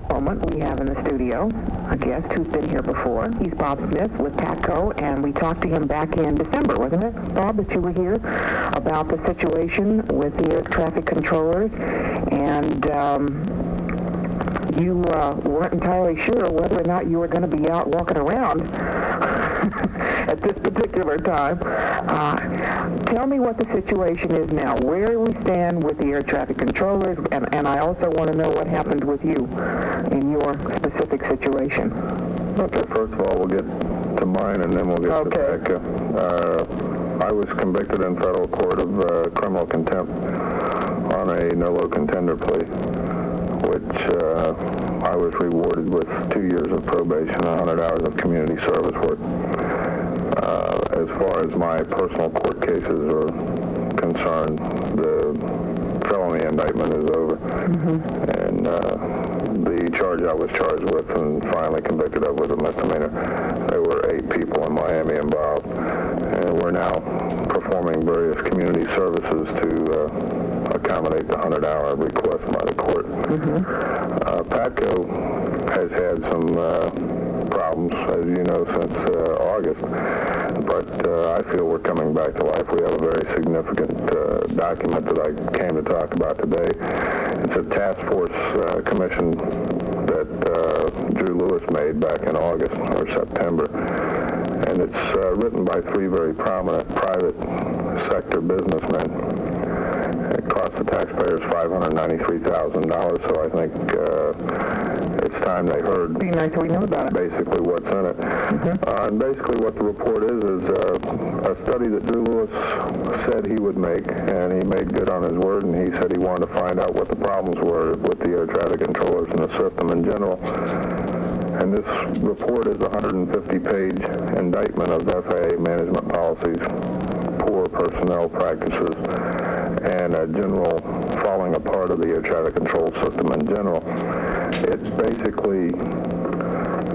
moment, we have in the studio a guest who's been here before. He's Bob Smith with PATCO, and we talked to him back in December, wasn't it, Bob, that you were here, about the situation with the air traffic controllers, and you weren't entirely sure whether or not you were going to be out walking around at this particular time. Tell me what the situation is now. Where we stand with the air traffic controllers, and I also want to know what happened with you in your specific situation. Okay, first of all, we'll get to mine, and then we'll get to PATCO. I was convicted in federal court of criminal contempt on a no-low contender plea, which I was rewarded with 2 years of probation and 100 hours of community service work. As far as my personal court cases are concerned, the felony indictment is over. And the charge I was charged with and finally convicted of was a misdemeanor. There were 8 people in Miami involved, and we're now performing various community services to accommodate the 100-hour request by the court. PATCO has had some problems, as you know, since August, but I feel we're coming back to life. We have a very significant document that I came to talk about today. It's a task force commission that Drew Lewis made back in August or September, and it's written by 3 very prominent private sector businessmen. It cost the taxpayers $593,000, so I think it's time they heard Be nice if we know about it. basically what's in it. And basically what the report is a study that Drew Lewis said he would make, and he made good on his word, and he said he wanted to find out what the problems were with the air traffic controllers and the system in general. And this report is a 150-page indictment of FAA management policies, poor personnel practices, and a general falling apart of the air traffic control system in general. It basically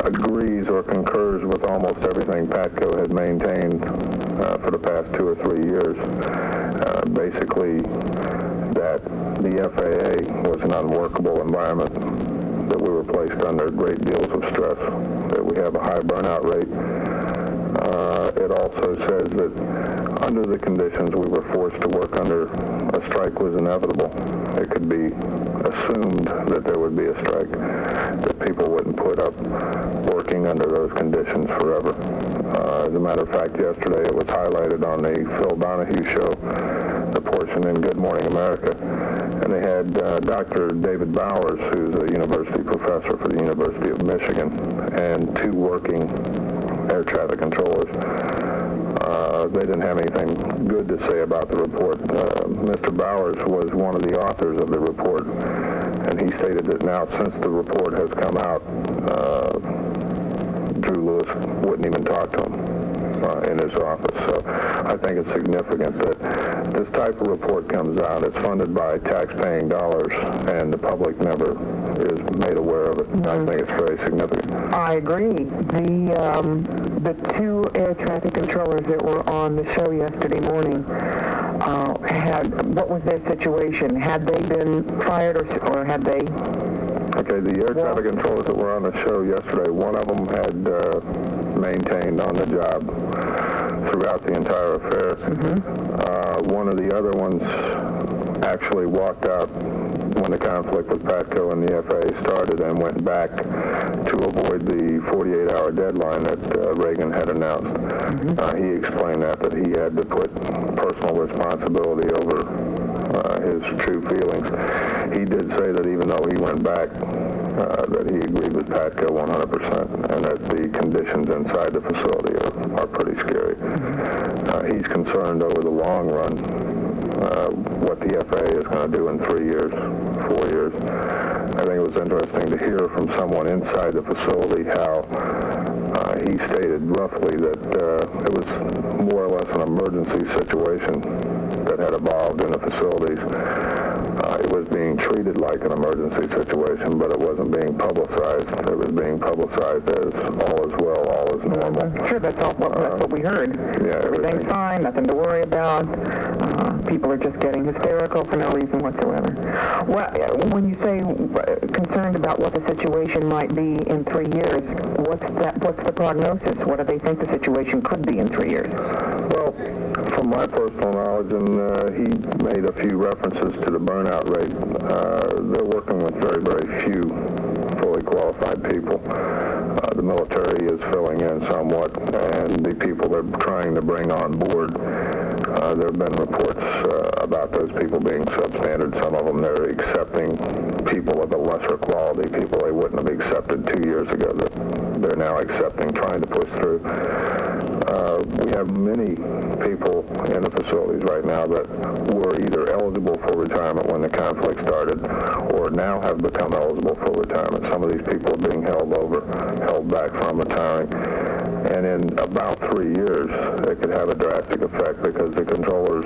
agrees or concurs with almost everything PATCO had maintained for the past 2 or 3 years. Basically, that the FAA was an unworkable environment, that we were placed under great deals of stress, that we have a high burnout rate. It also says that under the conditions we were forced to work under, a strike was inevitable. It could be assumed that there would be a strike, that people wouldn't put up working under those conditions forever. As a matter of fact, yesterday it was highlighted on the Phil Donahue show, the portion in Good Morning America, and they had Dr. David Bowers, who's a university professor for the University of Michigan, and 2 working air traffic controllers. They didn't have anything good to say about the report. Mr. Bowers was one of the authors of the report, and he stated that now, since the report has come out, Drew Lewis wouldn't even talk to him in his office. So I think it's significant that this type of report comes out. It's funded by tax-paying dollars, and the public never is made aware of it. I think it's very significant. I agree. The 2 air traffic controllers that were on the show yesterday morning what was their situation? Had they been fired or had they? Okay, the air traffic controllers that were on the show yesterday, one of them had maintained on the job throughout the entire affair. One of the other ones actually walked out when the conflict with PATCO and the FAA started and went back to avoid the 48-hour deadline that Reagan had announced. He explained that he had to put personal responsibility over his true feelings. He did say that even though he went back, that he agreed with PATCO 100%, and that the conditions inside the facility are pretty scary. He's concerned over the long run what the FAA is going to do in 3 years, 4 years. I think it was interesting to hear from someone inside the facility how he stated roughly that it was more or less an emergency situation that had evolved in the facilities, It was being treated like an emergency situation, but it wasn't being publicized. It was being publicized as all is well, all is normal. Sure, that's what we heard. Yeah, Everything's fine, nothing to worry about. People are just getting hysterical for no reason whatsoever. Well, when you say concerned about what the situation might be in 3 years, what's the prognosis? What do they think the situation could be in 3 years? Well, from my personal knowledge, and he made a few references to the burnout rate, they're working with very, very few fully qualified people. The military is filling in somewhat, and the people they're trying to bring on board, there have been reports about those people being substandard. Some of them they're accepting people of a lesser quality, people they wouldn't have accepted 2 years ago that they're now accepting, trying to push through. We have many people in the facilities right now that were either eligible for retirement when the conflict started or now have become eligible for retirement. Some of these people are being held back from retiring. And in about 3 years, it could have a drastic effect because the controllers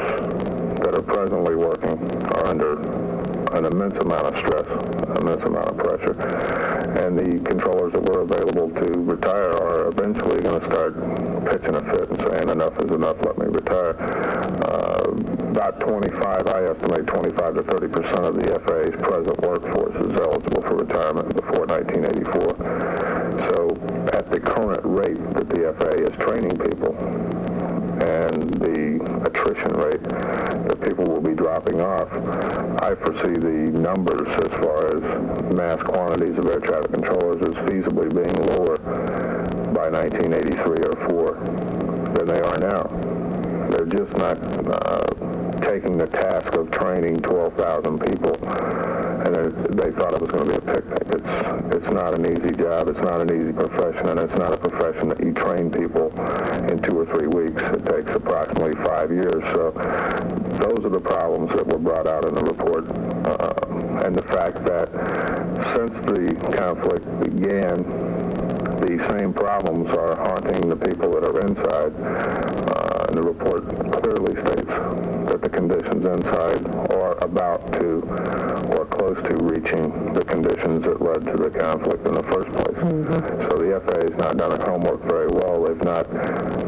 that are presently working are under an immense amount of stress, an immense amount of pressure. And the controllers that were available to retire are eventually going to start pitching a fit and saying, enough is enough, let me retire. About 25, I estimate 25 to 30% of the FAA's present workforce is eligible for retirement before 1984. So at the current rate that the FAA is training people and the attrition rate that people will be dropping off, I foresee the numbers as far as mass quantities of air traffic controllers as feasibly being lower by 1983 or 4 than they are now. They're just not taking the task of training 12,000 people, and they thought it was going to be a picnic. It's not an easy job. It's not an easy profession, and it's not a profession that you train people in 2 or 3 weeks. It takes approximately 5 years. So those are the problems that were brought out in the report, and the fact that since the conflict began, the same problems are haunting the people that are inside. And the report clearly states that the conditions inside are about to or close to reaching the conditions that led to the conflict in the first place. So the FAA has not done their homework very well. They've not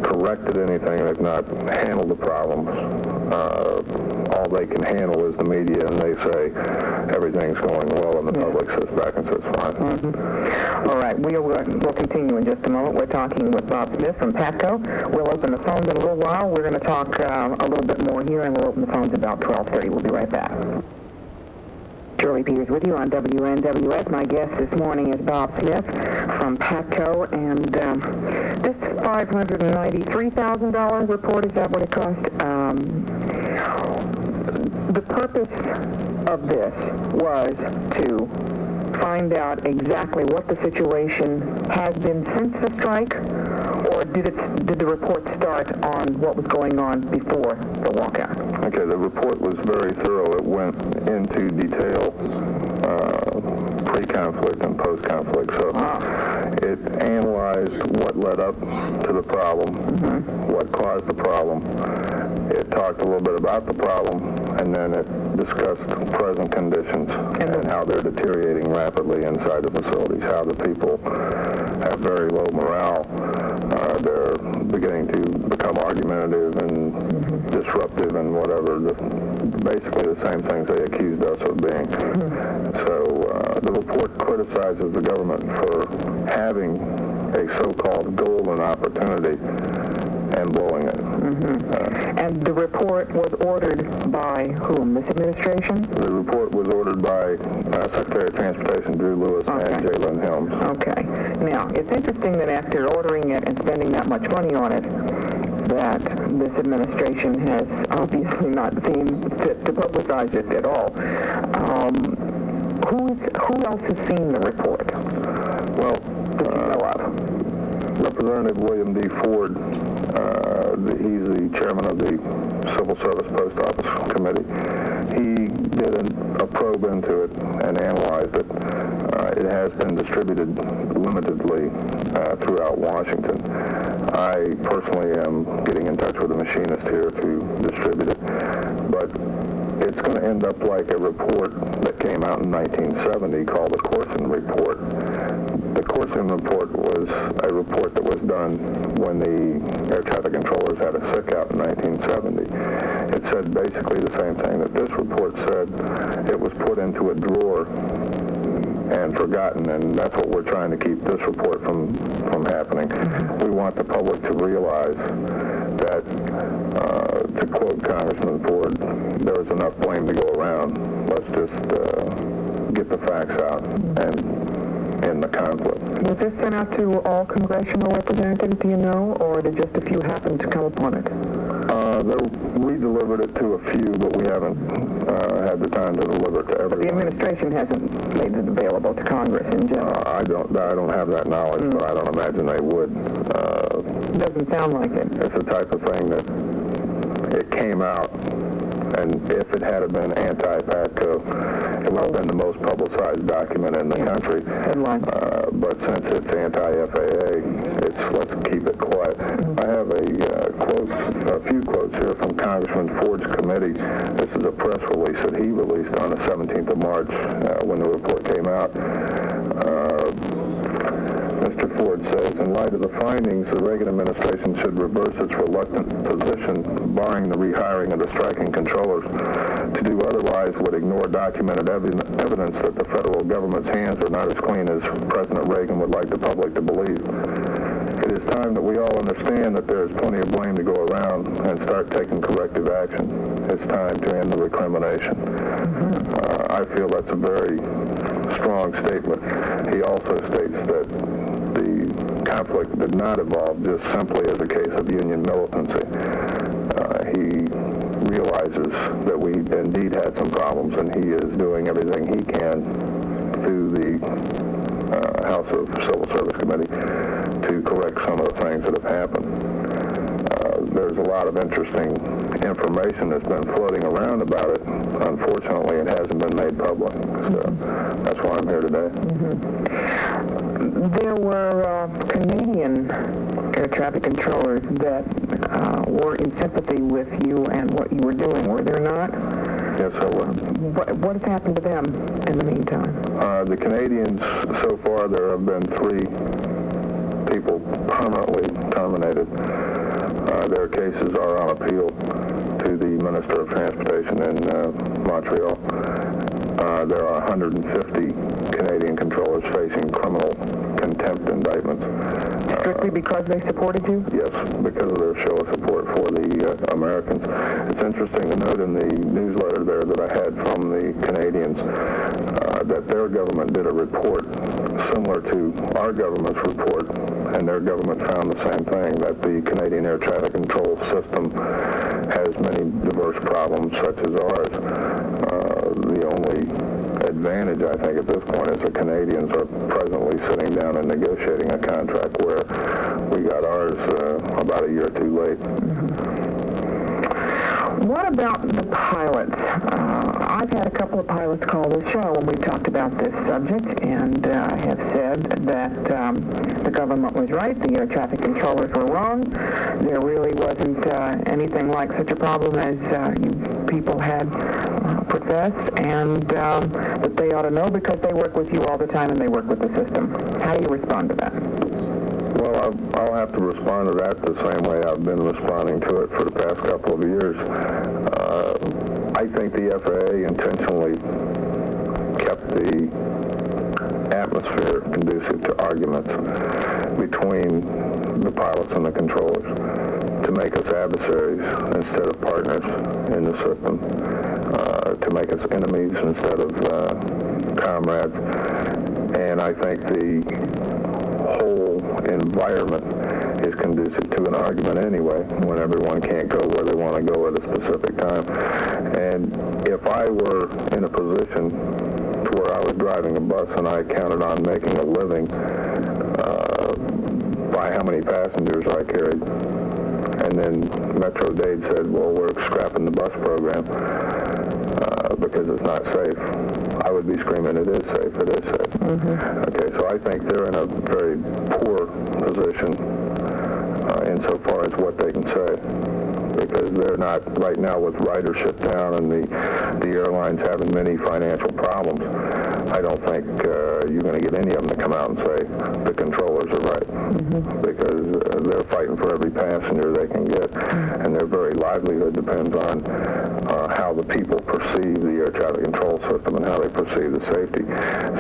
corrected anything. They've not handled the problems. All they can handle is the media, and they say everything's going well, and the public sits back and says fine. All right, we'll continue in just a moment. We're talking with Bob Smith from PATCO. We'll open the phones in a little while. We're going to talk a little bit more here, and we'll open the phones about 12:30. We'll be right back. Shirley Peters with you on WNWS. My guest this morning is Bob Smith from PATCO, and this $593,000 report, is that what it cost? The purpose of this was to find out exactly what the situation has been since the strike, or did the report start on what was going on before the walkout? Okay, the report was very thorough. It went into detail pre-conflict and post-conflict. So it analyzed what led up to the problem, what caused the problem. It talked a little bit about the problem, and then it discussed present conditions and how they're deteriorating rapidly inside the facilities, how the people have very low morale. They're beginning to become argumentative and disruptive and whatever. Basically the same things they accused us of being. So the report criticizes the government for having a so-called golden opportunity and blowing it. And the report was ordered by whom? This administration? The report was ordered by Secretary of Transportation Drew Lewis and Jalen Helms. Okay. Now, it's interesting that after ordering it and spending that much money on it, that this administration has obviously not seen fit to publicize it at all. Who else has seen the report? Well, that you know of? Representative William D. Ford, he's the chairman of the Civil Service Post Office Committee. He did a probe into it and analyzed it. It has been distributed limitedly throughout Washington. I personally am getting in touch with the machinist here to distribute it, but it's it's going to end up like a report that came out in 1970 called the Corson Report. The Corson Report was a report that was done when the air traffic controllers had a sick out in 1970. It said basically the same thing that this report said. It was put into a drawer and forgotten, and that's what we're trying to keep this report from happening. We want the public to realize that, to quote Congressman Ford, there is enough blame to go around. Let's just get the facts out and end the conflict. Was this sent out to all congressional representatives, do you know, or did just a few happen to come upon it? We delivered it to a few, but we haven't had the time to deliver it to everyone. But the administration hasn't made it available to Congress in general. I don't have that knowledge, but I don't imagine they would. Doesn't sound like it. It's the type of thing that it came out, and if it had been anti-PATCO, it would have been the most publicized document in the country. Headline. But since it's anti-FAA, let's keep it quiet. I have a few quotes here from Congressman Ford's committee. This is a press release that he released on the 17th of March when the report came out. Mr. Ford says, in light of the findings, the Reagan administration should reverse its reluctant position, barring the rehiring of the striking controllers. To do otherwise would ignore documented evidence that the federal government's hands are not as clean as President Reagan would like the public to believe. It is time that we all understand that there is plenty of blame to go around and start taking corrective action. It's time to end the recrimination. I feel that's a very strong statement. He also states that the conflict did not evolve just simply as a case of union militancy. He realizes that we indeed had some problems, and he is doing everything he can through the House of Civil Service Committee to correct some of the things that have happened. There's a lot of interesting information that's been floating around about it. Unfortunately, it hasn't been made public. So that's why I'm here today. There were Canadian air traffic controllers that were in sympathy with you and what you were doing, were there not? Yes, there were. What has happened to them in the meantime? The Canadians, so far, there have been 3 people permanently terminated. Their cases are on appeal to the Minister of Transportation in Montreal. There are 150 Canadian controllers facing criminal contempt indictments. Strictly because they supported you? Yes, because of their show of support for the Americans. It's interesting to note in the newsletter there that I had from the Canadians that their government did a report similar to our government's report, and their government found the same thing, that the Canadian air traffic control system has many diverse problems such as ours. The only advantage, I think, at this point is the Canadians are presently sitting down and negotiating a contract where we got ours about a year too late. What about the pilots? I've had a couple of pilots call this show when we talked about this subject, and have said that the government was right, the air traffic controllers were wrong. There really wasn't anything like such a problem as you people had professed, and that they ought to know because they work with you all the time and they work with the system. How do you respond to that? Well, I'll have to respond to that the same way I've been responding to it for the past couple of years. I think the FAA intentionally kept the atmosphere conducive to arguments between the pilots and the controllers to make us adversaries instead of partners in the system, to make us enemies instead of comrades. And I think the whole environment is conducive to an argument anyway, when everyone can't go where they want to go at a specific time. And if I were in a position to where I was driving a bus and I counted on making a living by how many passengers I carried, and then Metro Dade said, well, we're scrapping the bus program because it's not safe, I would be screaming, it is safe, it is safe. Okay, so I think they're in a very poor position insofar as what they can say, because because they're not, right now with ridership down and the airlines having many financial problems, I don't think you're going to get any of them to come out and say the controllers are right, because they're fighting for every passenger they can get, and their very livelihood depends on how the people perceive the air traffic control system and how they perceive the safety.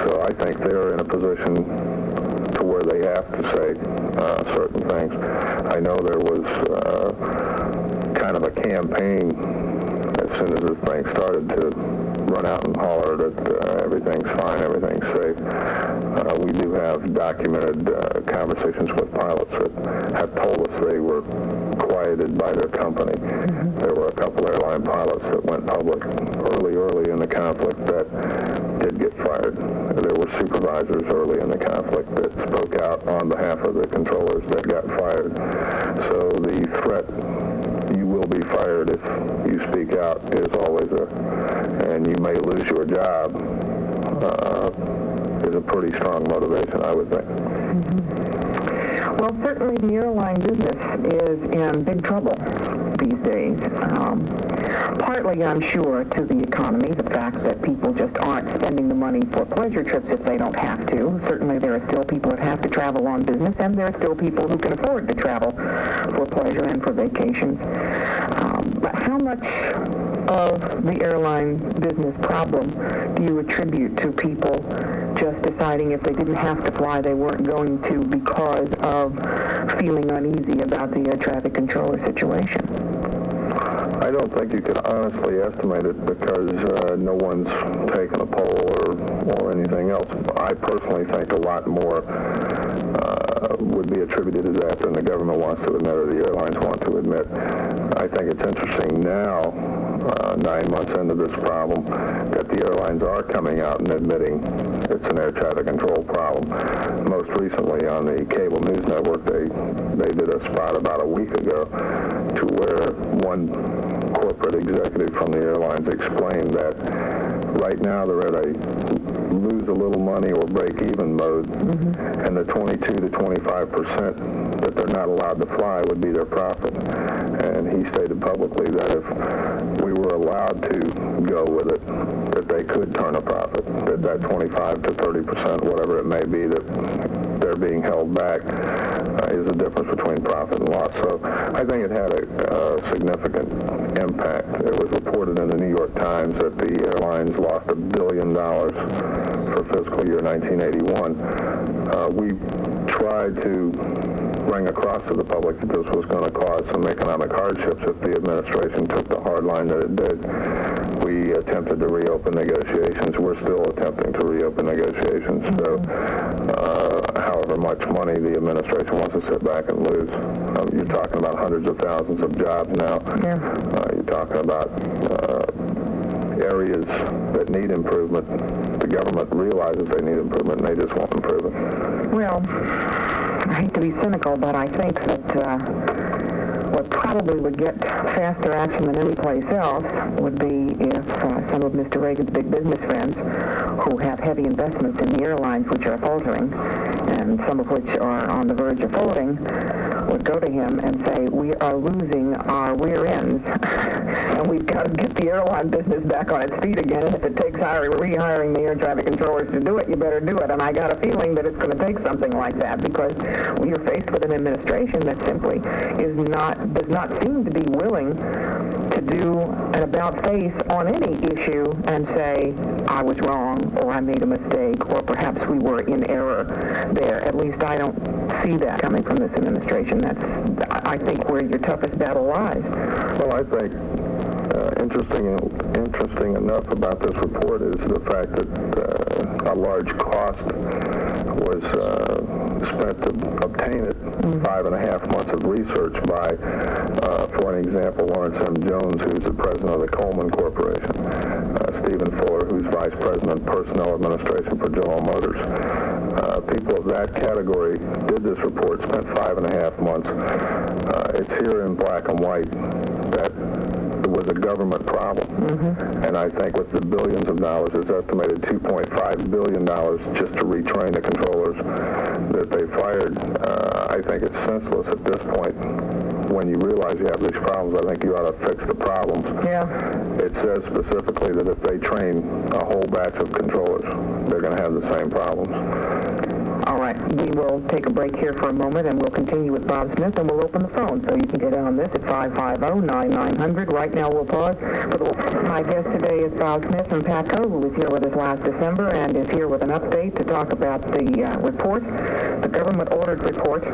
So I think they're in a position to where they have to say certain things. I know there was kind of a campaign as soon as this thing started to run out and holler that everything's fine, everything's safe. We do have documented conversations with pilots that have told us they were quieted by their company. There were a couple airline pilots that went public early in the conflict that did get fired. There were supervisors early in the conflict that spoke out on behalf of the controllers that got fired. So the threat, you will be fired if you speak out, is always and you may lose your job, is a pretty strong motivation, I would think. Well, certainly the airline business is in big trouble these days. Partly, I'm sure, to the economy, the fact that people just aren't spending the money for pleasure trips if they don't have to. Certainly there are still people that have to travel on business, and there are still people who can afford to travel for pleasure and for vacations. But how much of the airline business problem do you attribute to people just deciding if they didn't have to fly, they weren't going to because of feeling uneasy about the air traffic controller situation? I don't think you could honestly estimate it because no one's taken a poll or anything else. I personally think a lot more would be attributed to that than the government wants to admit or the airlines want to admit. I think it's interesting now, 9 months into this problem, that the airlines are coming out and admitting it's an air traffic control problem. Most recently on the cable news network, they did a spot about a week ago to where one corporate executive from the airlines explained that right now they're at a lose a little money or break even mode, and the 22 to 25% that they're not allowed to fly would be their profit. And he stated publicly that if we were allowed to go with it, that they could turn a profit, that 25 to 30%, whatever it may be, that they're being held back is the difference between profit and loss. So I think it had a significant impact. It was reported in the New York Times that the airlines lost $1 billion for fiscal year 1981. We tried to bring across to the public that this was going to cause some economic hardships if the administration took the hard line that it did. We attempted to reopen negotiations. We're still attempting to reopen negotiations. So however much money the administration wants to sit back and lose. You're talking about hundreds of thousands of jobs now. You're talking about areas that need improvement. The government realizes they need improvement, and they just won't improve it. Well, I hate to be cynical, but I think that what probably would get faster action than any place else would be if some of Mr. Reagan's big business friends, who have heavy investments in the airlines which are faltering, and some of which are on the verge of folding, would go to him and say, we are losing our rear ends, and we've got to get the airline business back on its feet again, and if it takes rehiring the air traffic controllers to do it, you better do it. And I got a feeling that it's going to take something like that, because we are faced with an administration that simply does not seem to be willing to do an about-face on any issue and say, I was wrong, or I made a mistake, or perhaps we were in error there. At least I don't see that coming from this administration. That's, I think, where your toughest battle lies. Well, I think interesting enough about this report is the fact that a large cost was spent to obtain it. 5.5 months of research by, for an example, Lawrence M. Jones, who's the president of the Coleman Corporation, Stephen Fuller, who's vice president of personnel administration for General Motors. People of that category did this report, spent 5.5 months. It's here in black and white that was a government problem. And I think with the billions of dollars, it's estimated $2.5 billion just to retrain the controllers that they fired. I think it's senseless at this point. When you realize you have these problems, I think you ought to fix the problems. Yeah. It says specifically that if they train a whole batch of controllers, they're going to have the same problems. All right, we will take a break here for a moment, and we'll continue with Bob Smith, and we'll open the phone, so you can get on this at 550-9900. Right now, we'll pause. My guest today is Bob Smith from PATCO, who was here with us last December, and is here with an update to talk about the report, the government-ordered report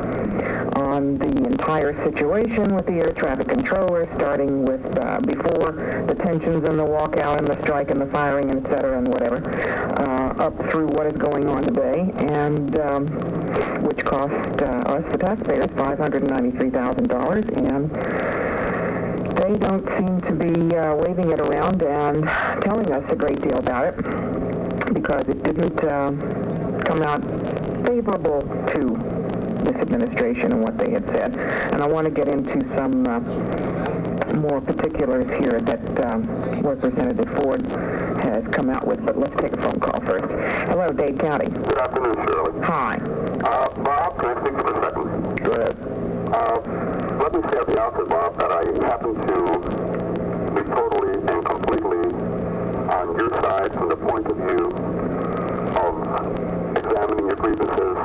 on the entire situation with the air traffic controllers, starting with before the tensions and the walkout and the strike and the firing, and et cetera, and whatever, up through what is going on today, and which cost us, the taxpayers, $593,000, and they don't seem to be waving it around and telling us a great deal about it, because it didn't come out favorable to this administration and what they had said. And I want to get into some more particulars here that Representative Ford has come out with, but let's take a phone call first. Hello, Dade County. Good afternoon, Shirley. Hi. Bob, can I speak for a second? Go ahead. Let me say at the outset, Bob, that I happen to be totally and completely on your side from the point of view of examining your grievances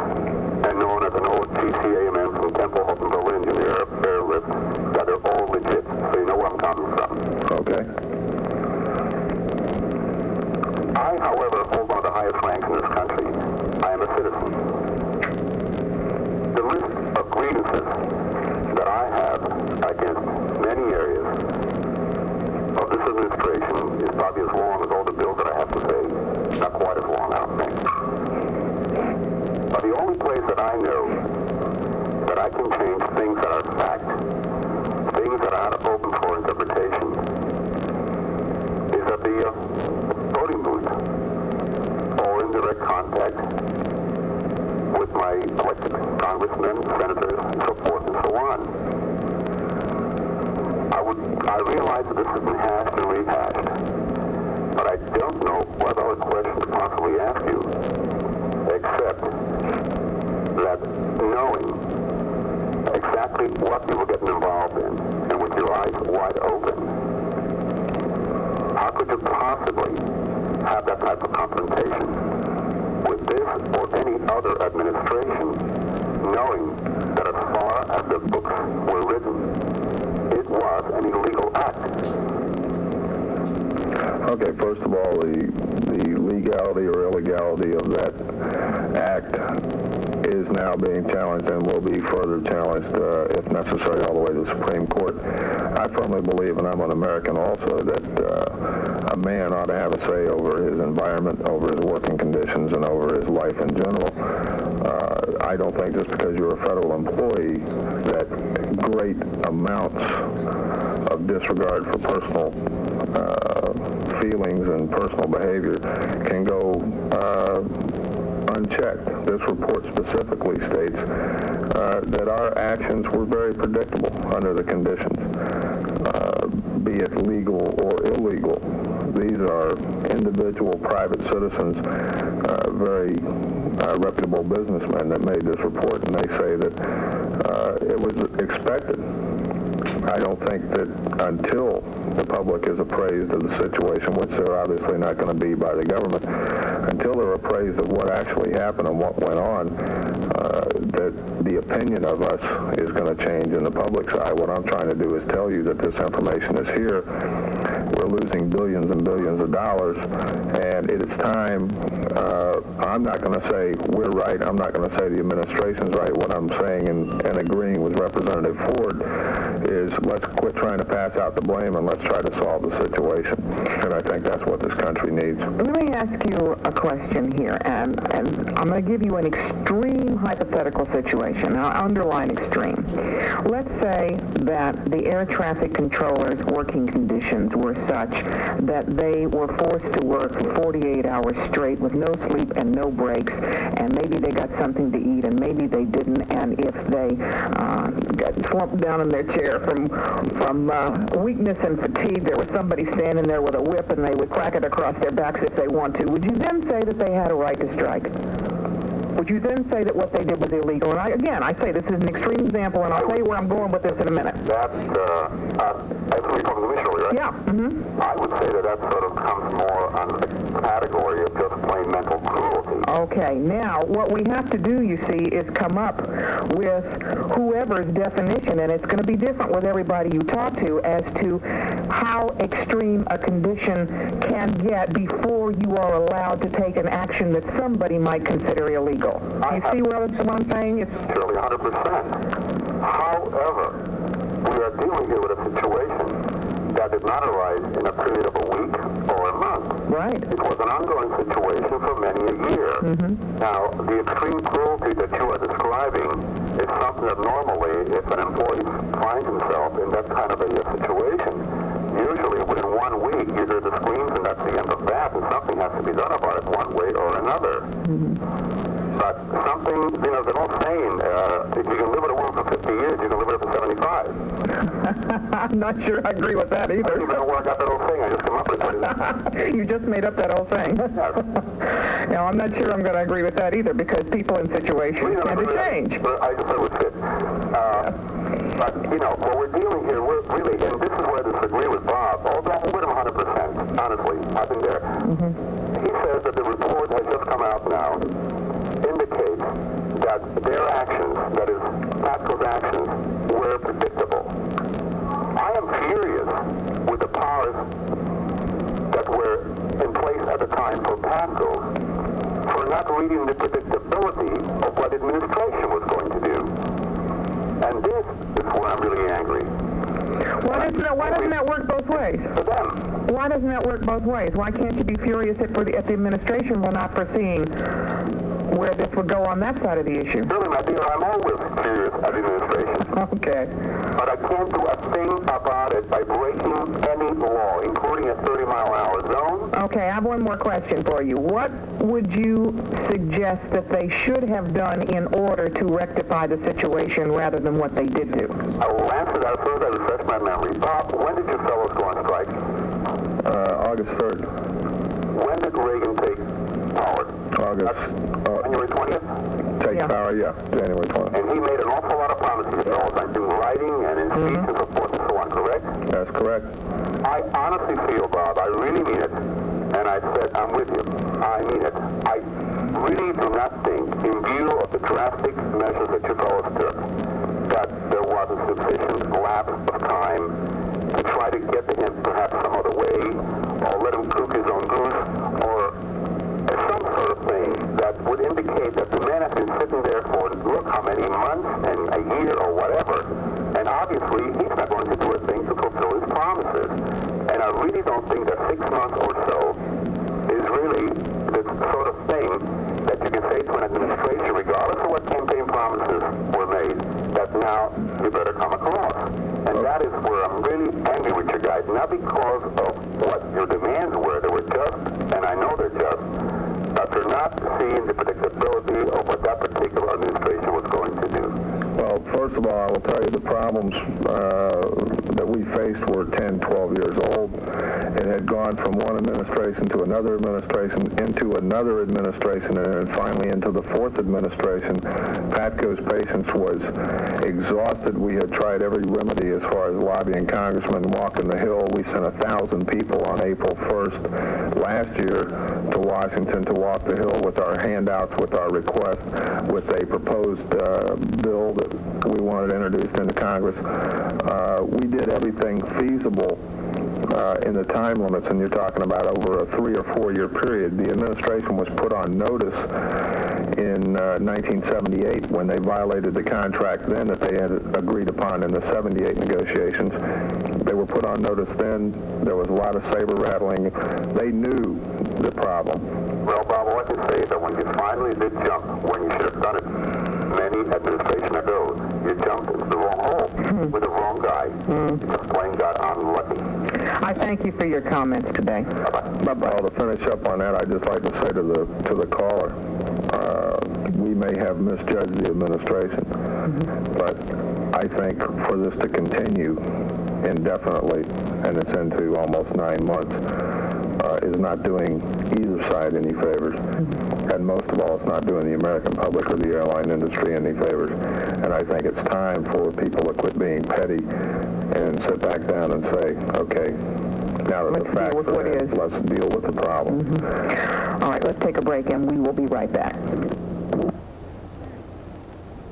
and knowing as an old TCA man from Temple, Hope, and Berlin, in the airlift, that they're all legit, so you know where I'm coming from. Okay. I, however, hold on to the highest ranks in this country. I am a citizen. The list of grievances that I have against many areas of this administration is probably as long as all the bills that I have to say. Not quite as long, I don't think. But the only place that I know that I can change things that are fact, things that are out of open for interpretation, is at the voting booth or in direct contact with my elected congressmen, senators, and so forth and so on. I realize that this has been hashed and rehashed, but I don't know what other question to possibly ask you, except that knowing exactly what you were getting involved in, and with your eyes wide open, how could you possibly have that type of confrontation with this or any other administration, knowing that as far as the books were written, it was an illegal act? Okay, first of all, the legality or illegality of that act is now being challenged and will be further challenged, if necessary, all the way to the Supreme Court. I firmly believe, and I'm an American also, that a man ought to have a say over his environment, over his working conditions, and over his life in general. I don't think just because you're a federal employee that great amounts of disregard for personal feelings and personal behavior can go unchecked. This report specifically states that our actions were very predictable under the conditions, be it legal or illegal. These are individual private citizens, very reputable businessmen that made this report, and they say that it was expected. I don't think that until the public is appraised of the situation, which they're obviously not going to be by the government, until they're appraised of what actually happened and what went on, that the opinion of us is going to change in the public's eye. What I'm trying to do is tell you that this information is here. We're losing billions and billions of dollars, and it is time. I'm not going to say we're right. I'm not going to say the administration's right. What I'm saying and agreeing with Representative Ford is let's quit trying to pass out the blame and let's try to solve the situation. And I think that's what this country needs. Let me ask you a question here, and I'm going to give you an extreme hypothetical situation. I'll underline extreme. Let's say that the air traffic controllers' working conditions were such that they were forced to work 48 hours straight with no sleep and no breaks, and maybe they got something to eat and maybe they didn't, and if they got slumped down in their chair from weakness and fatigue. There was somebody standing there with a whip, and they would crack it across their backs if they want to. Would you then say that they had a right to strike? Would you then say that what they did was illegal? And I say this is an extreme example, and I'll tell you where I'm going with this in a minute. That's what we talked initially, right? Yeah. Mm-hmm. I would say that sort of comes more under the category of just plain mental cruelty. Okay, now what we have to do, you see, is come up with whoever's definition, and it's going to be different with everybody you talk to as to how extreme a condition can get before you are allowed to take an action that somebody might consider illegal. You see what I'm saying? It's surely 100%. However, we are dealing here with a situation that did not arise in a period of a week or a month. Right. It was an ongoing situation for many a year. Mm-hmm. Now, the extreme cruelty that you are describing is something that normally, if an employee finds himself in that kind of a situation, usually within 1 week you hear the screams and that's the end of that, and something has to be done about it one way or another. Mm-hmm. But something, there's an old saying, if you can live in a world for 50 years, you can live in it for 75. I'm not sure I agree with that either. I don't even know where I got that old saying. I just came up with it. You just made up that old saying. Yes. Now, I'm not sure I'm going to agree with that either, because people in situations tend to change. I just thought it would fit. But, what we're dealing here, we're really, and this is where I disagree with Bob, although I'm with him 100%, honestly. I've been there. Mm-hmm. He says that the report has just come out now, indicates that their actions, that is, PATCO's actions, were predictable. I am furious with the powers that were in place at the time for PATCO for not reading the predictability of what administration was going to do. And this is where I'm really angry. Why doesn't that work both ways? For them. Why doesn't that work both ways? Why can't you be furious at the administration for not foreseeing where this would go on that side of the issue? Really, my dear, I'm always furious at the administration. Okay. But I can't do a thing about it by breaking any law, including a 30-mile-an-hour zone. Okay, I have one more question for you. What would you suggest that they should have done in order to rectify the situation rather than what they did do? I will answer that as soon as I refresh my memory. Bob, when did you fellows go on strike? August 3rd. When did Reagan take power? January 20th? Take power, yeah, January 20th. And he made an awful lot of promises, in writing and in speech and so forth and so on, correct? That's correct. I honestly feel, Bob, I really mean it, and I said, I'm with you. I mean it. I really do not think, in view of the drastic measures that you fellows took, that there was a sufficient lapse of time to try to get to him perhaps some other way, or let him cook his own goose, or some sort of thing that would indicate that the man has been sitting there for look how many months and a year or whatever, and obviously he's not going to do a thing to fulfill his promises. And I really don't think that 6 months or so is really the sort of thing that you can say to an administration, regardless of what campaign promises were made, that now you better come across. And that is where I'm really angry with you guys, not because of what your demands were. They were just, and I know they're just, but they're not seeing the predictability of what that particular administration was going to do. Well, first of all, I will tell you the problems that we faced were 10, 12 years old. It had gone from one administration to another administration, into another administration, and then finally into the fourth administration. PATCO's patience was exhausted. We had tried every remedy as far as lobbying congressmen, walking the Hill. We sent 1,000 people on April 1st last year to Washington to walk the Hill with our handouts, with our request, with a proposed bill that we wanted introduced into Congress. We did everything feasible in the time limits, and you're talking about over a 3 or 4 year period. The administration was put on notice in 1978 when they violated the contract then that they had agreed upon in the 78 negotiations. They were put on notice then. There was a lot of saber rattling. They knew the problem. Well, Bob, all I can say is that when you finally did jump, when you should have done it many administration ago, you jumped into the wrong hole with the wrong guy. Just plain got unlucky. I thank you for your comments today. Bye-bye. Well, to finish up on that, I'd just like to say to the caller, we may have misjudged the administration, but I think for this to continue indefinitely, and it's into almost 9 months, is not doing either side any favors. And most of all, it's not doing the American public or the airline industry any favors. And I think it's time for people to quit being petty and sit back down and say, okay, now that the facts are there, let's deal with the problem. All right, let's take a break, and we will be right back.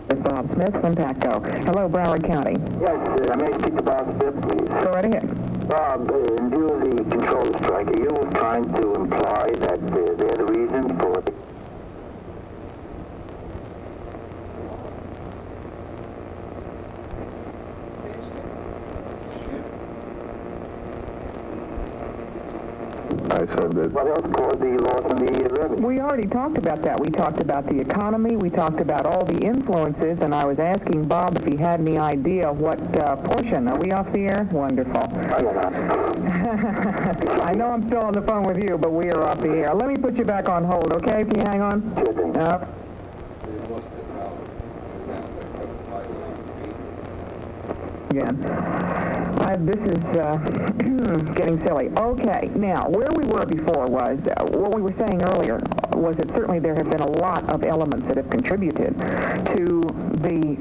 With Bob Smith from PATCO. Hello, Broward County. Yes, I may speak to Bob Smith, please. Go right ahead. Bob, in view of the control strike, are you trying to imply that they're the reason for the... I said that... What else caused the loss in the revenue? We already talked about that. We talked about the economy. We talked about all the influences, and I was asking Bob if he had any idea what portion. Are we off the air? Wonderful. I don't know. I know I'm still on the phone with you, but we are off the air. Let me put you back on hold, okay? Can you hang on? Sure thing. Again. This is getting silly. Okay, now, where we were before was, what we were saying earlier was that certainly there have been a lot of elements that have contributed to the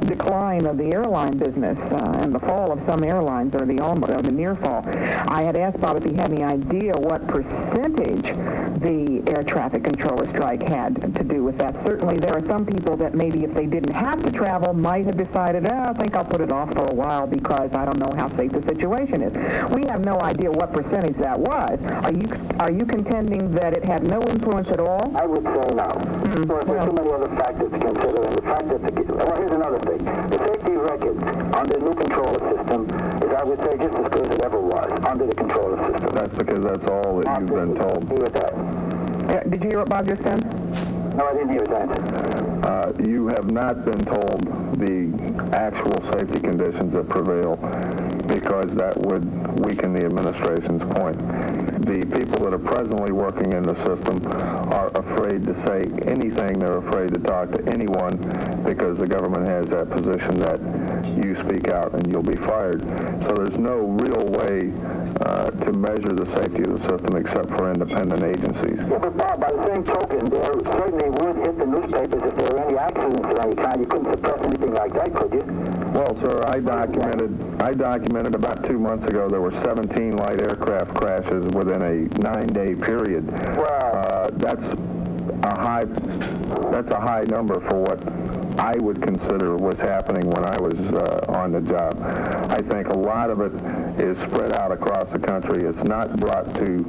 decline of the airline business and the fall of some airlines, or the near fall. I had asked Bob if he had any idea what percentage the air traffic controller strike had to do with that. Certainly there are some people that maybe if they didn't have to travel might have decided, I think I'll put it off for a while because I don't know how safe the situation is. We have no idea what percentage that was. Are you contending that it had no influence at all? I would say no. Well, there are too many other factors to consider, and the fact that here's another thing. The safety record on the new controller system is, I would say, just as good as it ever was under the controller system. That's because that's all that you've been told. Agree with that. Did you hear what Bob just said? No, I didn't hear his answer. You have not been told the actual safety conditions that prevail, because that would weaken the administration's point. The people that are presently working in the system are afraid to say anything. They're afraid to talk to anyone because the government has that position that you speak out and you'll be fired. So there's no real way to measure the safety of the system except for independent agencies. Yeah, but Bob, by the same token, there certainly would hit the newspapers if there were any accidents of any kind. You couldn't suppress anything like that, could you? Well, sir, I documented about 2 months ago there were 17 light aircraft crashes within a 9-day period. Wow. That's a high number for what I would consider was happening when I was on the job. I think a lot of it is spread out across the country. It's not brought to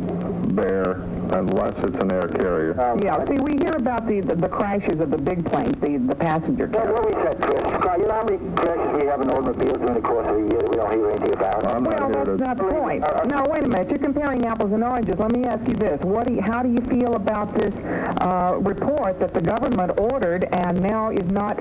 bear unless it's an air carrier. Yeah, see, we hear about the crashes of the big planes, the passenger Yeah, carriers. what we said, Chris. Scott, you know how many crashes we have in automobiles during the course of a year that we don't hear anything about? I'm not Well, here that's to... not the point. No, wait a minute. You're comparing apples and oranges. Let me ask you this. How do you feel about this report that the government ordered and now is not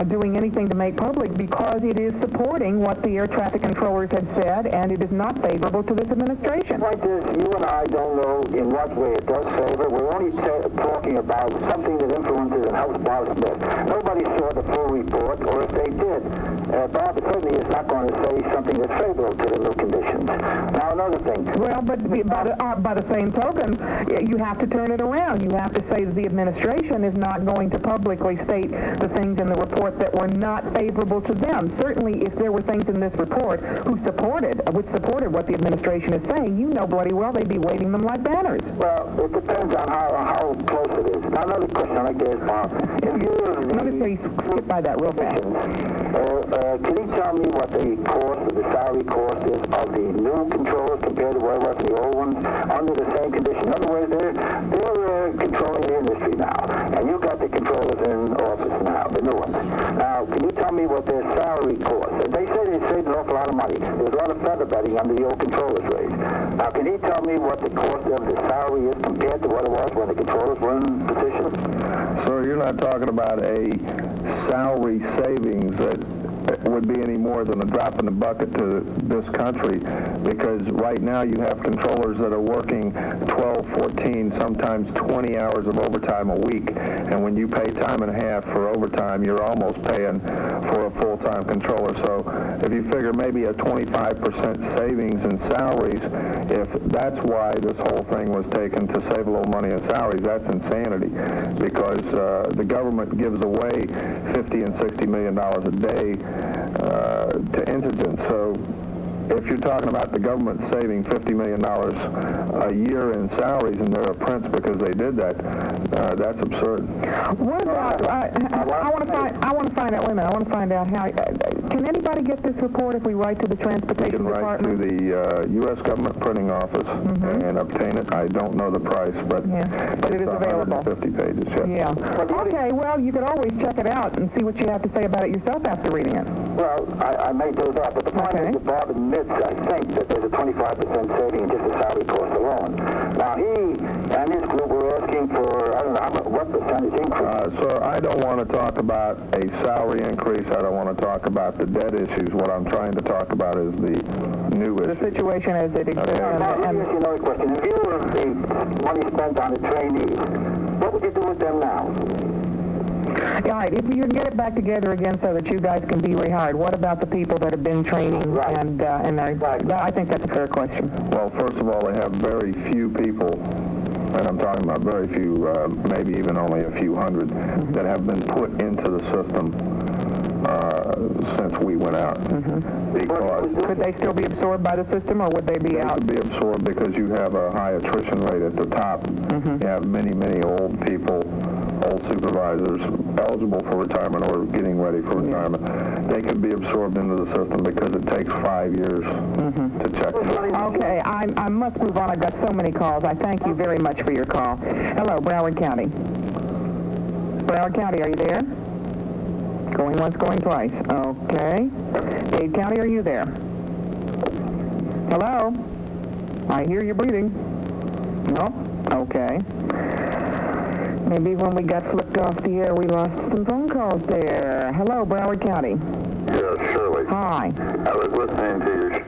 doing anything to make public because it is supporting what the air traffic controllers had said, and it is not favorable to this administration? The point is, you and I don't know in what way it does favor. We're only talking about something that influences and helps Bob Smith. Nobody saw the full report, or if they did, Bob certainly is not going to say something that's favorable to the new conditions. Now, another thing. Well, but by the same token, you have to turn it around. You have to say that the administration is not going to publicly state the things in the report that were not favorable to them. Certainly, if there were things in this report which supported what the administration is saying, you know bloody well they'd be waving them like banners. Well, it depends on how close it is. Now, another question I'd like to ask Bob. In view of the... Notice how you skip by that real fast. Can you tell me what the cost, the salary cost is of the new controllers compared to what it was in the old ones under the same condition? In other words, they're controlling the industry now, and you got the controllers in office now, the new ones. Now, can you tell me what their salary cost? They say they saved an awful lot of money. There's a lot of feather bedding under the old controllers rates. Now, can you tell me what the cost of the salary is compared to what it was when the controllers were in position? Sir, you're not talking about a salary savings would be any more than a drop in the bucket to this country, because right now you have controllers that are working 12, 14, sometimes 20 hours of overtime a week, and when you pay time and a half for overtime, you're almost paying for a full-time controller. So if you figure maybe a 25% savings in salaries, if that's why this whole thing was taken to save a little money in salaries, that's insanity, because the government gives away $50 and $60 million a day to indigents. So if you're talking about the government saving $50 million a year in salaries and they're a prince because they did that, that's absurd. What about, I want to find out, wait a minute, I want to find out how, can anybody get this report if we write to the Transportation You can write to Department? the U.S. Government Printing Office and obtain it. I don't know the price, but, But it is it's available. 150 pages, yes. Yeah. Okay, well, you could always check it out and see what you have to say about it yourself after reading it. Well, I made those up, but the point is that Bob admits, I think, that there's a 25% saving in just the salary cost alone. Now, he and his group were asking for, I don't know, what percentage increase? Sir, I don't want to talk about a salary increase. I don't want to talk about the debt issues. What I'm trying to talk about is the new The issue. situation as it exists. Okay. Now, let me ask you another question. In view of the money spent on the trainees, what would you do with them now? All right, if you can get it back together again so that you guys can be rehired, what about the people that have been training and I think that's a fair question. Well, first of all, they have very few people, and I'm talking about very few, maybe even only a few hundred, that have been put into the system since we went out. Because Could they still be absorbed by the system, or would they be they out? could be absorbed because you have a high attrition rate at the top. You have many, many old people, old supervisors eligible for retirement or getting ready for retirement. They could be absorbed into the system because it takes 5 years to check them. Okay, I must move on. I've got so many calls. I thank you very much for your call. Hello, Broward County. Broward County, are you there? Going once, going twice. Okay. Dade County, are you there? Hello? I hear you breathing. No? Okay. Maybe when we got flipped off the air, we lost some phone calls there. Hello, Broward County. Yes, Shirley. Hi. I was listening to you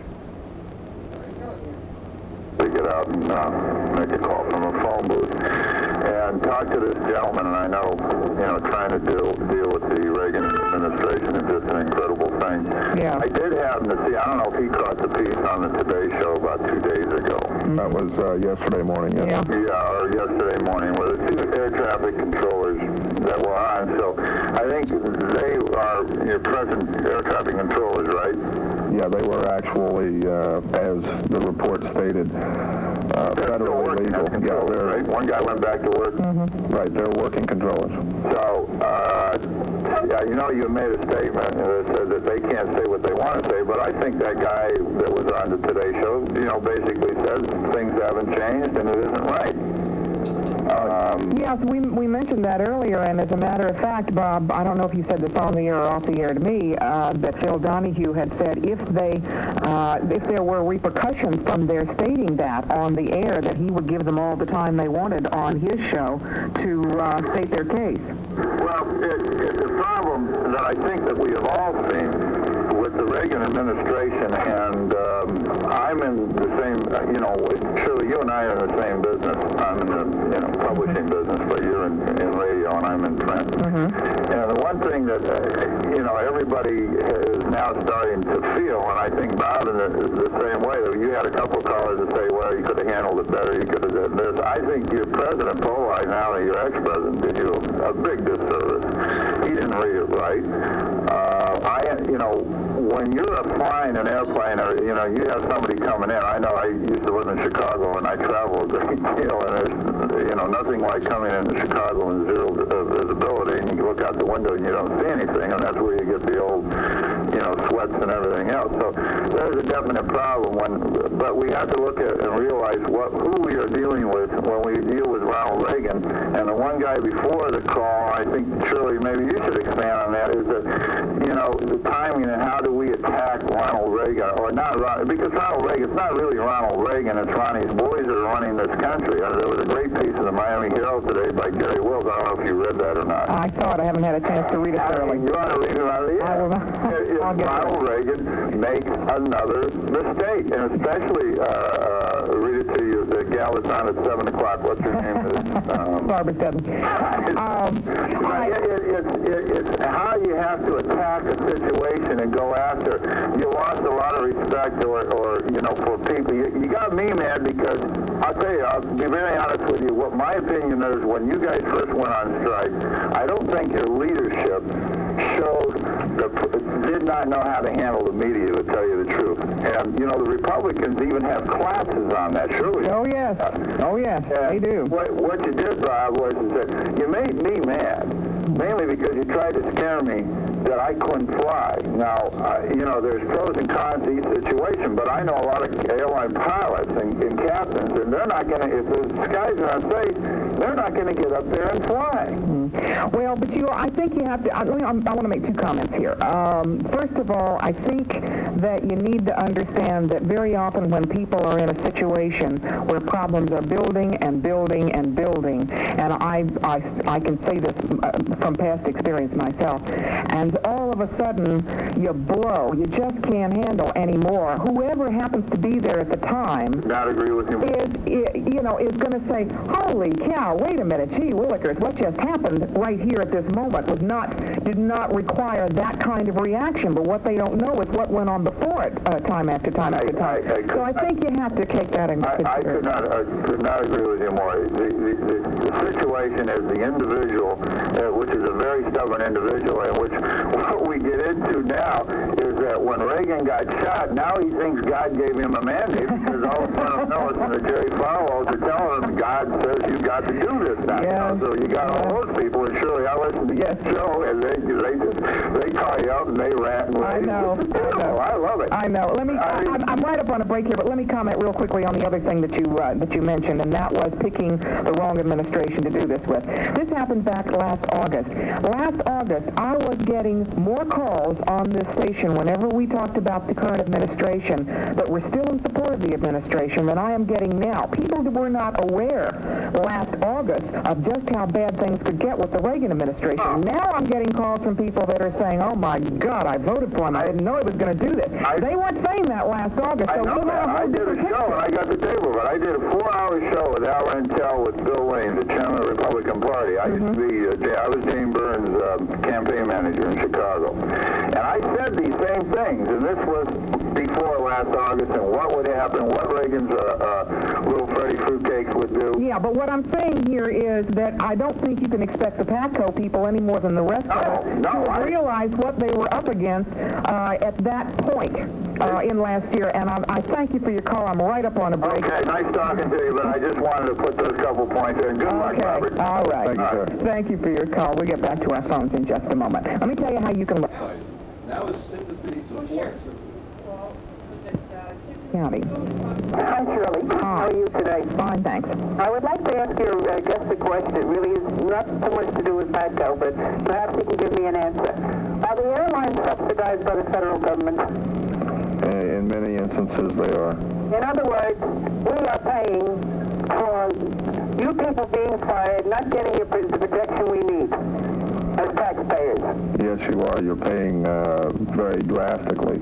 to get out and make a call from a phone booth and talk to this gentleman, and I know, trying to deal with the Reagan administration is just an incredible thing. Yeah. I did happen to see, I don't know if he caught the piece on the Today Show about 2 days ago. That was yesterday morning, yes. Yeah. Or yesterday morning, where the two air traffic controllers that were on. So I think they are your present air traffic controllers, right? Yeah, they were actually, as the report stated, federally legal. Yeah, they're, right? One guy went back to work. right, they're working controllers. So, you made a statement that said that they can't say what they want to say, but I think that guy that was on the Today Show, basically says things haven't changed and it isn't right. Yes, we mentioned that earlier, and as a matter of fact, Bob, I don't know if you said this on the air or off the air to me, that Phil Donahue had said if there were repercussions from their stating that on the air, that he would give them all the time they wanted on his show to state their case. Well, it's a problem that I think that we have all seen with the Reagan administration, and I'm in the same, surely you and I are in the same business. I'm in the publishing business, but you're in radio and I'm in print. And the one thing that, everybody is now starting to feel, and I think Bob is the same way, you had a couple of callers that say, well, you could have handled it better, you could have done this. I think your President Polite, now your ex-president, did you a big disservice. He didn't read it right. When you're flying an airplane or, you have somebody coming in, I know I used to live in Chicago and I travel a great deal, and there's, nothing like coming into Chicago in zero visibility, and you look out the window and you don't see anything, and that's where you get the old, sweats and everything else. So there's a definite problem but we have to look at and realize who we are dealing with when we deal with Ronald Reagan. And the one guy before the call, I think, Shirley, maybe you should expand on that, is that, the timing and how do we attack Ronald Reagan, or not because Ronald Reagan, it's not really Ronald Reagan, it's Ronnie's boys that are running this country. There was a great piece in the Miami Herald today by Gary Wills. I don't know if you read that or not. I saw it. I haven't had a chance to read it thoroughly. You want to read it out of it? I will. If Ronald Reagan makes another mistake, and especially read it to you, the gal that's on at 7 o'clock. What's her name? Barbara Stebbins. It's how you have to attack a situation and go after. You lost a lot of respect, or for people. You got me mad because I'll tell you, I'll be very honest with you. What my opinion is, when you guys first went on strike, I don't think your leadership did not know how to handle the media, to tell you the truth. And the Republicans even have classes on that. Surely. Oh yes. They do. What you did, Bob, was that you made me mad, mainly because you tried to scare me that I couldn't fly. Now, there's pros and cons to each situation, but I know a lot of airline pilots and captains, and they're not going to, if the skies are unsafe, they're not going to get up there and fly. Well, but I think you have to, I want to make two comments here. First of all, I think that you need to understand that very often when people are in a situation where problems are building and building and building, and I can say this from past experience myself, and all of a sudden you blow, you just can't handle anymore. Whoever happens to be there at the time not agree with you. is going to say, holy cow, wait a minute, gee willikers, what just happened right here at this moment did not require that kind of reaction, but what they don't know is what went on before it, time after time after time. So I think you have to take that into consideration. I could not agree with you more. The situation is the individual, which is a very stubborn individual, and which what we get into now is that when Reagan got shot, now he thinks God gave him a mandate because all the fundamentalists and the Jerry Falwells are telling him God says you've got to do this now. Yeah. So you got all those people, and surely I listen to your show, and they call you up and they rant. And I know. I love it. I know. I'm right up on a break here, but let me comment real quickly on the other thing that you mentioned, and that was picking the wrong administration to do this with. This happened back last August. Last August, I was getting more calls on this station whenever we talked about the current administration that were still in support of the administration than I am getting now. People were not aware last August of just how bad things could get with the Reagan administration. Now I'm getting calls from people that are saying, oh my God, I voted for him. I didn't know he was going to do this. They weren't saying that last August. I know that. I did a show, and I got the table, but I did a 4-hour show with Al Rantel with Bill Lane, the chairman of the Republican Party. I used to be, I was James Burns' campaign manager in Chicago. And I said these same things, and this was before last August, and what would happen, what Reagan's little Freddie fruitcakes would do. Yeah, but what I'm saying here is that I don't think you can expect the PATCO people any more than the rest of us to realize what they were up against at that point in last year. And I thank you for your call. I'm right up on a break. Okay, nice talking to you, but I just wanted to put those couple points in. Good luck, Robert. All right. Thank you, sir. Thank you for your call. We'll get back to our phones in just a moment. Let me tell you how you can... That was sympathy, support. County. Hi, Shirley. How are you today? Fine, thanks. I would like to ask your guest a question. It really is not so much to do with PATCO, but perhaps you can give me an answer. Are the airlines subsidized by the federal government? In many instances, they are. In other words, we are paying for you people being fired, not getting the protection we need as taxpayers. Yes, you are. You're paying very drastically.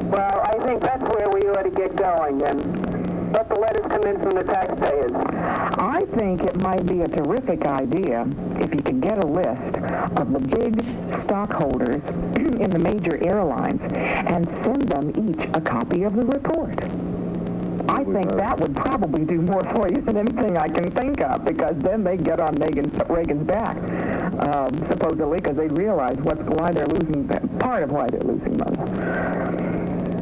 Well, I think that's where we ought to get going and let the letters come in from the taxpayers. I think it might be a terrific idea if you could get a list of the big stockholders in the major airlines and send them each a copy of the report. I think that would probably do more for you than anything I can think of, because then they get on Reagan's back, supposedly, because they realize why they're losing, part of why they're losing money.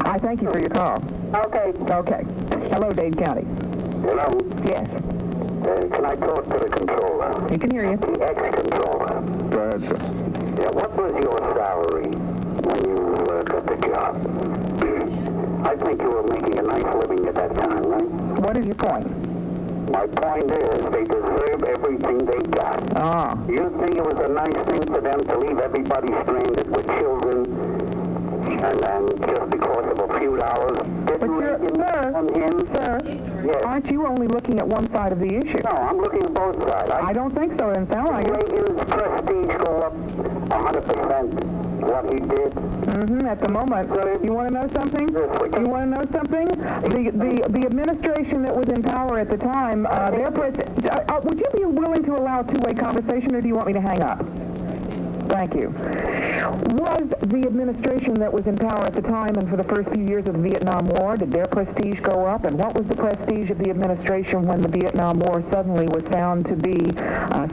I thank you for your call. Okay. Okay. Hello, Dade County. Hello? Yes. Can I talk to the controller? He can hear you. The ex-controller. Go ahead, sir. Yeah, what was your salary when you got the job? I think you were making a nice living at that time, right? What is your point? My point is, they deserve everything they got. Ah. You think it was a nice thing for them to leave everybody stranded with children, and then just because of a few dollars, But on him? sir, Yes. aren't you only looking at one side of the issue? No, I'm looking both sides. I don't think so. It doesn't sound like it. Reagan's prestige go up 100%. What he did. At the moment. You want to know something? You want to know something? The administration that was in power at the time, would you be willing to allow a two-way conversation, or do you want me to hang up? Thank you. Was the administration that was in power at the time and for the first few years of the Vietnam War, did their prestige go up? And what was the prestige of the administration when the Vietnam War suddenly was found to be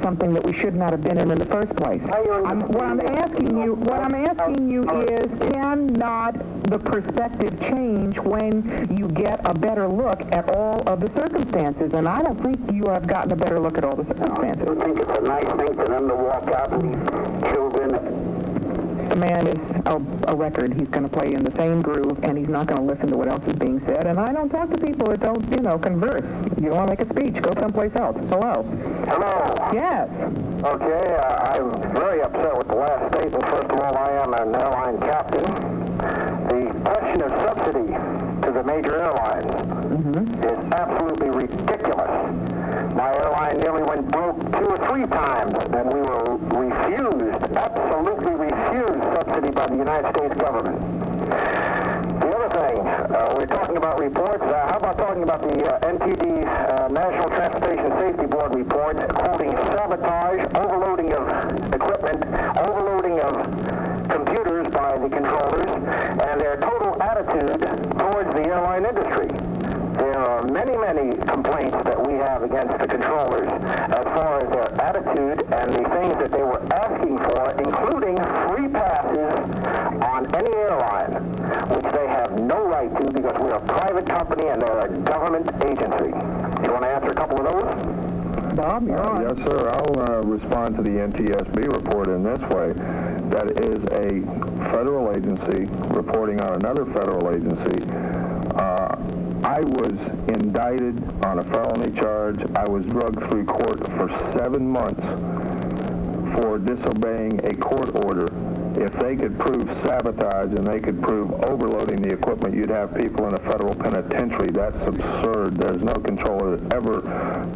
something that we should not have been in the first place? What I'm asking you is, cannot the perspective change when you get a better look at all of the circumstances? And I don't think you have gotten a better look at all the circumstances. I think it's a nice thing for them to walk out and leave children. The man is a record. He's going to play in the same groove, and he's not going to listen to what else is being said. And I don't talk to people that don't, converse. You want to make a speech, go someplace else. Hello. Hello. Yes. Okay, I'm very upset with the last statement. First of all, I am an airline captain. The question of subsidy to the major airlines is absolutely ridiculous. My airline nearly went broke 2 or 3 times, and we were absolutely refused subsidy by the United States government. The other thing, we're talking about reports. How about talking about the NTD, National Transportation Safety Board report, quoting sabotage, overloading of equipment, overloading of computers by the controllers, and their total attitude towards the airline industry. There are many, many complaints that we have against the controllers as far as their attitude and the things that they were asking for, including free passes on any airline, which they have no right to because we're a private company and they're a government agency. Do you want to answer a couple of those? Bob, you're on. Yes, sir. I'll respond to the NTSB report in this way. That is a federal agency reporting on another federal agency. I was indicted on a felony charge. I was drugged through court for 7 months for disobeying a court order. If they could prove sabotage and they could prove overloading the equipment, you'd have people in a federal penitentiary. That's absurd. There's no controller that ever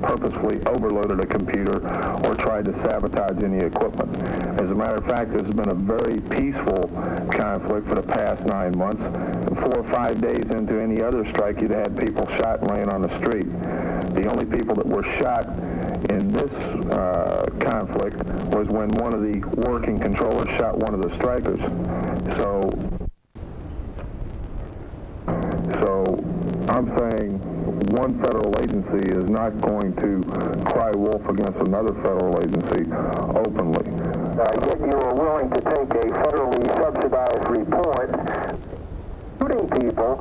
purposefully overloaded a computer or tried to sabotage any equipment. As a matter of fact, this has been a very peaceful conflict for the past 9 months. 4 or 5 days into any other strike, you'd had people shot and laying on the street. The only people that were shot in this conflict was when one of the working controllers shot one of the strikers. So I'm saying one federal agency is not going to cry wolf against another federal agency openly. Yet you are willing to take a federally subsidized report shooting people.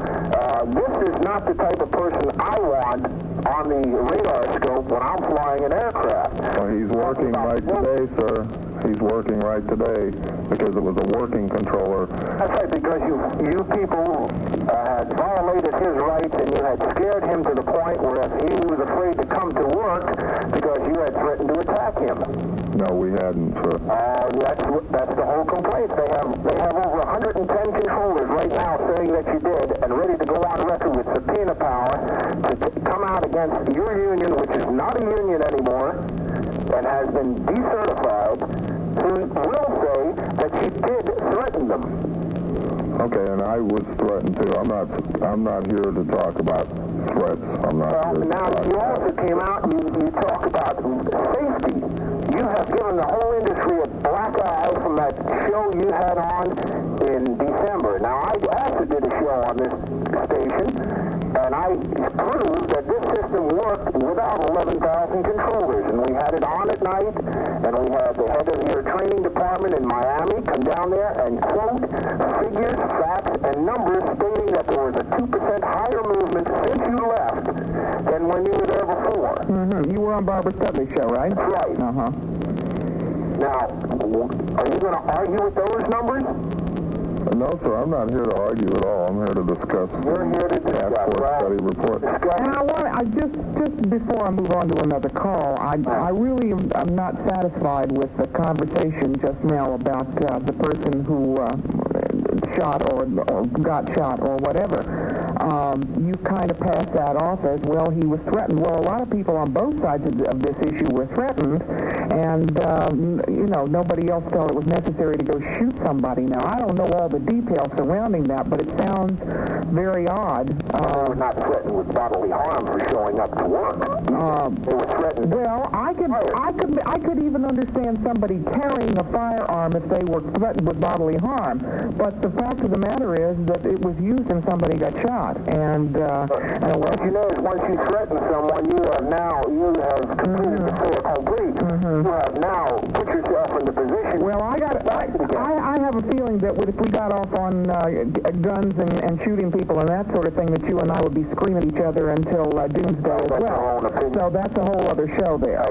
This is not the type of person I want on the radar scope when I'm flying an aircraft. Well, he's working right today, sir. He's working right today because it was a working controller. That's right, because you people had violated his rights and you had scared him to the point where he was afraid to come to work because you had threatened to attack him. No, we hadn't, sir. That's the whole complaint. They have over 110 controllers right now saying that you did and ready to go on record with subpoena power to come out against your union, which is not a union anymore and has been decertified, who will say that you did threaten them. Okay, and I was threatened too. I'm not here to talk about threats. I'm not here to now talk you about also came out and you talk about safety. You have given the whole industry a black eye from that show you had on in December. Now, I also did a show on this station, and I proved that this system worked without 11,000 controllers. And we had it on at night, and we had the head of your training department in Miami come down there and quote figures, facts, and numbers stating that there was a 2% higher movement since you left than when you were there before. You were on Barbara Studley's show, right? That's right. Now, are you going to argue with those numbers? No, sir, I'm not here to argue at all. I'm here to discuss You're here to discuss, task force study report. And just before I move on to another call, I really am not satisfied with the conversation just now about the person who shot or got shot or whatever. You kind of pass that off as, well, he was threatened. Well, a lot of people on both sides of this issue were threatened, and, nobody else felt it was necessary to go shoot somebody. Now, I don't know all the details surrounding that, but it sounds very odd. They were not threatened with bodily harm for showing up to work. They were threatened. Well, I could even understand somebody carrying a firearm if they were threatened with bodily harm. But the fact of the matter is that it was used and somebody got shot. And what you know is once you threaten someone, you have completed the fait accompli. You have now put yourself in the position. Well, I have a feeling that if we got off on guns and shooting people and that sort of thing, that you and I would be screaming at each other until doomsday as well. So that's a whole other show there.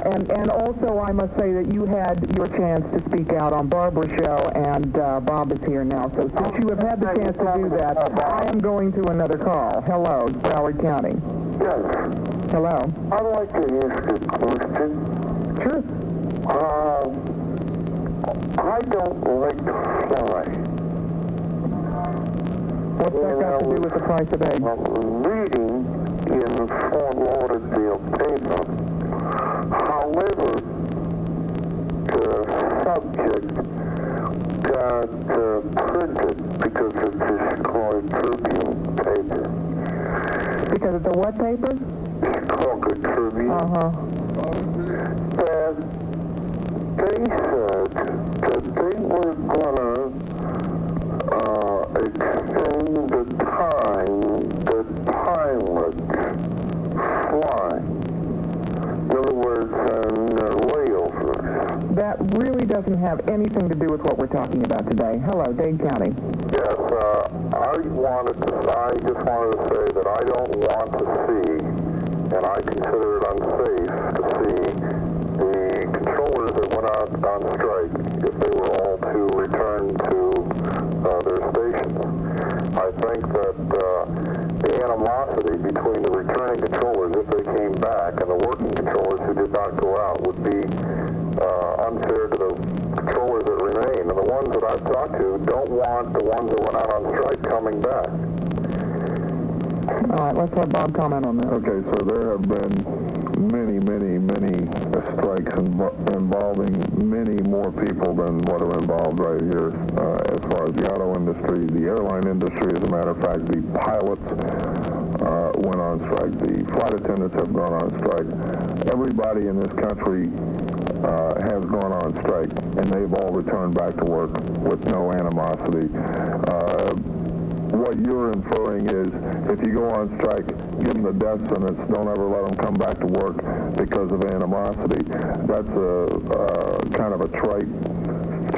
And also, I must say that you had your chance to speak out on Barbara's show, and Bob is here now. So since you have had the chance to do that, I am going to another call. Hello, Broward County. Yes. Hello. I'd like to ask a question. Sure. I don't like to fly. What's that got to do with the price of eggs? Reading in the Fort Lauderdale paper. However, the subject got printed because of this Chicago Tribune paper. Because of the what paper? Chicago Tribune. That they said that they were gonna extend the time that pilots fly. In other words, layovers. That really doesn't have anything to do with what we're talking about today. Hello, Dade County. Yes, I just wanted to say that I don't want to see, and I consider it unsafe to see the controllers that went out on strike if they were all to return to their stations. I think that the animosity between the returning controllers, if they came back, and the working controllers who did not go out would be unfair to the controllers that remain. And the ones that I've talked to don't want the ones that went out on strike coming back. All right, let's let Bob comment on that. Okay, so there have been many strikes involving many more people than what are involved right here. As far as the auto industry, the airline industry, as a matter of fact, the pilots went on strike. The flight attendants have gone on strike. Everybody in this country has gone on strike, and they've all returned back to work with no animosity. What you're inferring is if you go on strike, give them the death sentence, don't ever let them come back to work because of animosity. That's a kind of a trite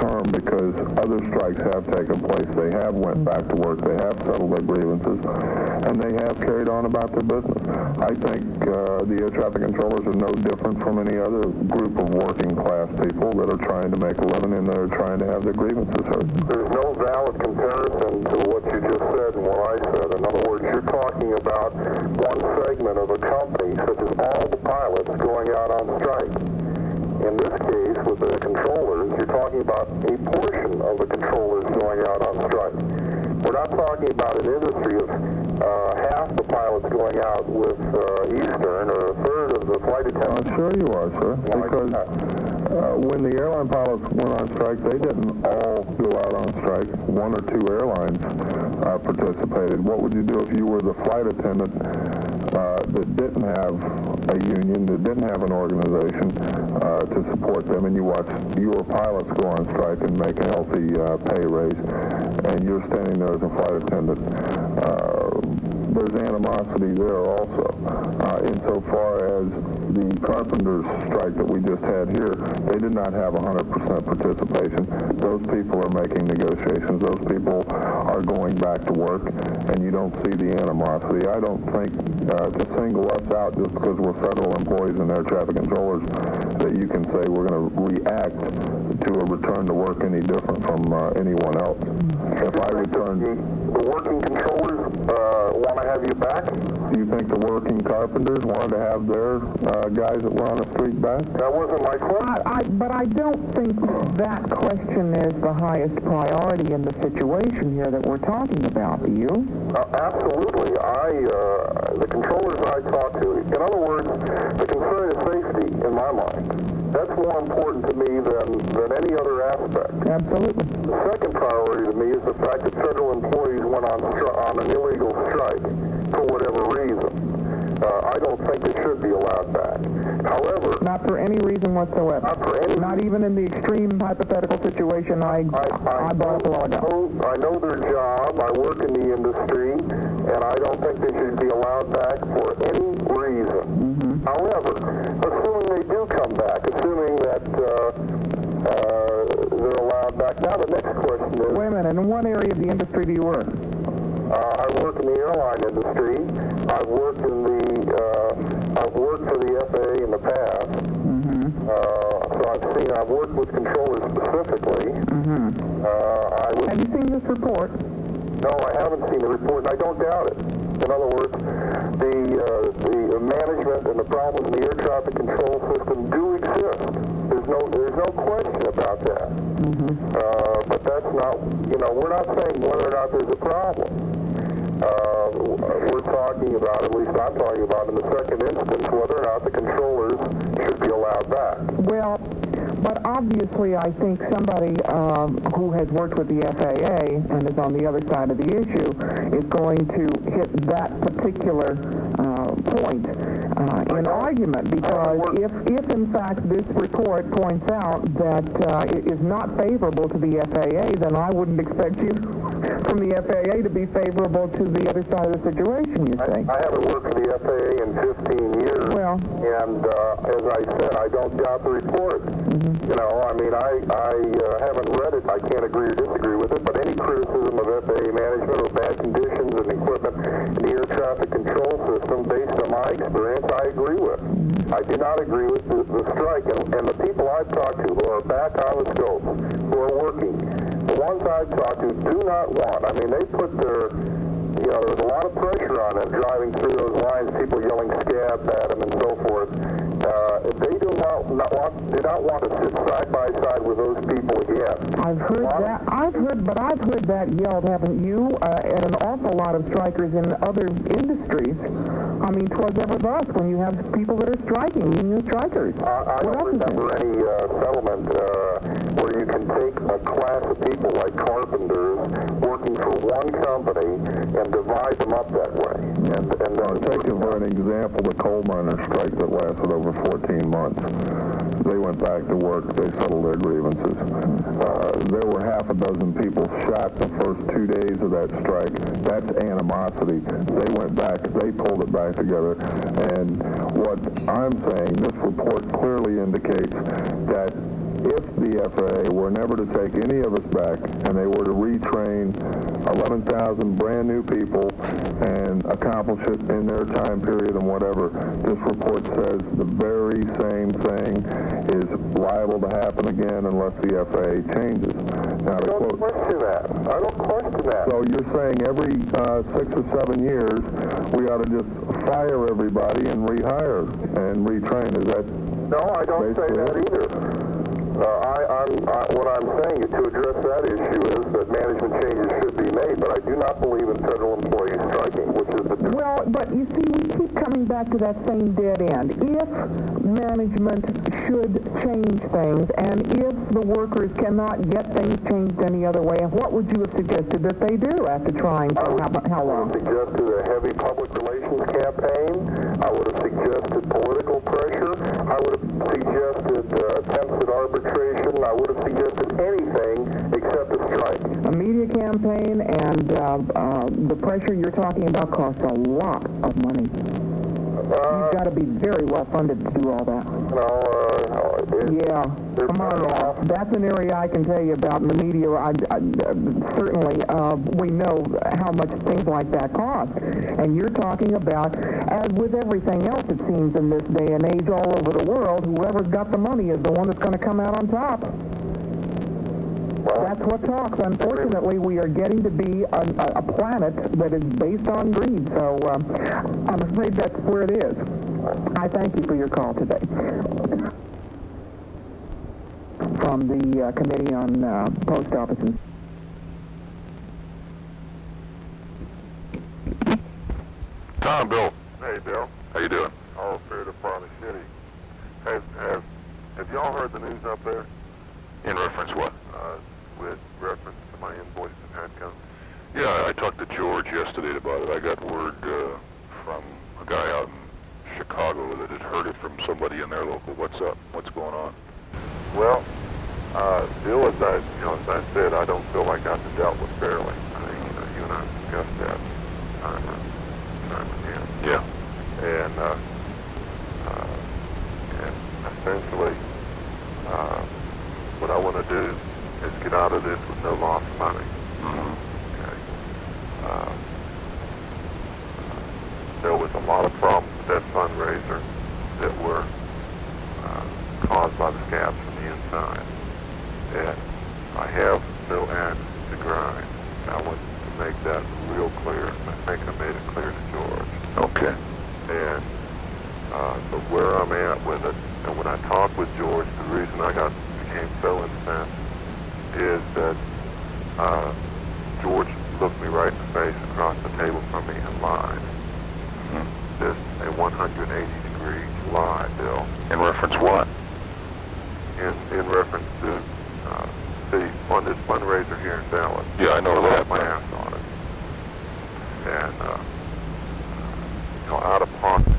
term because other strikes have taken place. They have went back to work. They have settled their grievances, and they have carried on about their business. I think the air traffic controllers are no different from any other group of working class people that are trying to make a living and that are trying to have their grievances heard. There's no valid comparison to what you just said and what I said. In other words, you're talking about one segment of a company, such as all the pilots going out on strike. In this case, with the controllers, you're talking about a portion of the controllers going out on strike. We're not talking about an industry of half the pilots going out with Eastern or a third of the flight attendants. I'm sure you are, sir, because when the airline pilots went on strike, they didn't all go out on strike. One or two airlines participated. What would you do if you were the flight attendant that didn't have a union, that didn't have an organization to support them, and you watched your pilots go on strike and make a healthy pay raise, and you're standing there as a flight attendant? There's animosity there also. Insofar as the carpenters strike that we just had here, they did not have 100% participation. Those people are making negotiations. Those people are going back to work, and you don't see the animosity. I don't think to single us out just because we're federal employees and air traffic controllers that you can say we're going to react to a return to work any different from anyone else. If I return... The working controllers want to have you back? Do you think the working carpenters wanted to have their guys that were on the street back? That wasn't my question. But I don't think that question is the highest priority in the situation here that we're talking about. Do you? Absolutely. The controllers I talked to, in other words, the concern is safety in my mind. That's more important to me than any other aspect. Absolutely. The second priority to me is the fact that federal employees went on an illegal strike for whatever reason. I don't think they should be allowed back. However... Not for any reason whatsoever. Not for any... Not even in the extreme hypothetical situation I brought up a while ago. I know their job. I work in the industry, and I don't think they should be allowed back for any reason. Mm-hmm. However, assuming they do come back, assuming that they're allowed back, now the next question is... Wait a minute. In what area of the industry do you work? I work in the airline industry. I've worked for the FAA in the past. Mm-hmm. So I've worked with controllers specifically. Mm-hmm. Have you seen this report? No, I haven't seen the report, and I don't doubt it. In other words, the management and the problems in the air traffic control system do exist. There's no question about that. Mm-hmm. But that's not, we're not saying whether or not there's a problem. We're talking about, at least I'm talking about in the second instance, whether or not the controllers should be allowed back. Well, but obviously I think somebody who has worked with the FAA and is on the other side of the issue is going to hit that particular point in argument, because if in fact this report points out that it is not favorable to the FAA, then I wouldn't expect you from the FAA to be favorable to the other side of the situation, you say. I haven't worked for the FAA in 15 years, well, and as I said, I don't doubt the report. Mm-hmm. I haven't read it. I can't agree or disagree with it, but any criticism of FAA management or bad conditions and equipment in the air traffic control system, based on my experience, I agree with. I do not agree with the strike, and the people I've talked to who are back on the scope, who are working, the ones I've talked to do not want. I mean, they put their, there's a lot of pressure on them driving through those lines, people yelling scabs at them and so forth. They do not want to sit side by side with those people again. I've heard that. I've heard that yelled, haven't you? At an awful lot of strikers in other industries. I mean, 'twas ever thus when you have people that are striking, union strikers. I don't remember any settlement where you can take a class of people like carpenters working for one company and divide them up that way. And take for an example the coal miners strike that lasted over 14 months. They went back to work. They settled their grievances. There were half a dozen people shot the first 2 days of that strike. That's animosity. They went back. They pulled it back together. And what I'm saying, this report clearly indicates that if the FAA were never to take any of us back and they were to retrain 11,000 brand new people and accomplish it in their time period and whatever, this report says the very same thing is liable to happen again unless the FAA changes. Now, I don't question that. I don't question that. So you're saying every 6 or 7 years we ought to just fire everybody and rehire and retrain? Is that? No, I don't say that either. What I'm saying to address that issue is that management changes should be made, but I do not believe in federal employees striking, which is the difference. Well, but you see, we keep coming back to that same dead end. If management should change things, and if the workers cannot get things changed any other way, what would you have suggested that they do after trying for how long? I would have suggested a heavy public relations campaign. I would have suggested political pressure. I would have suggested attempts at arbitration. I would have suggested anything except a strike. A media campaign and the pressure you're talking about costs a lot of money. You've got to be very well funded to do all that. Yeah, come on. That's an area I can tell you about in the media. Certainly, we know how much things like that cost. And you're talking about, as with everything else it seems in this day and age all over the world, whoever's got the money is the one that's going to come out on top. That's what talks. Unfortunately, we are getting to be a planet that is based on greed, so I'm afraid that's where it is. I thank you for your call today. From the Committee on Post Office and Tom, Bill. Hey, Bill. How you doing? Oh, fair to probably shitty. Have y'all heard the news up there? In reference what? With reference to my invoice to PATCO? Yeah, I talked to George yesterday about it. I got word from a guy out in Chicago that had heard it from somebody in their local. What's up? What's going on? Well, Bill, as I said, I don't feel like I've been dealt with fairly. I think you and I discussed that time again. Yeah. And essentially, what I want to do is get out of this with no loss of money. Mm-hmm. Okay. There was a lot of problems with that fundraiser that were caused by the scabs from the inside. And I have no axe to grind. I want to make that real clear. I think I made it clear to George. Okay. And but where I'm at with it, and when I talked with George, the reason I became so incensed is that George looked me right in the face across the table from me and lied. Mm-hmm. Just a 180-degree lie, Bill. In reference what? In reference to on this fundraiser here in Dallas. Yeah, I know that. I had my ass on it. And, out of pocket.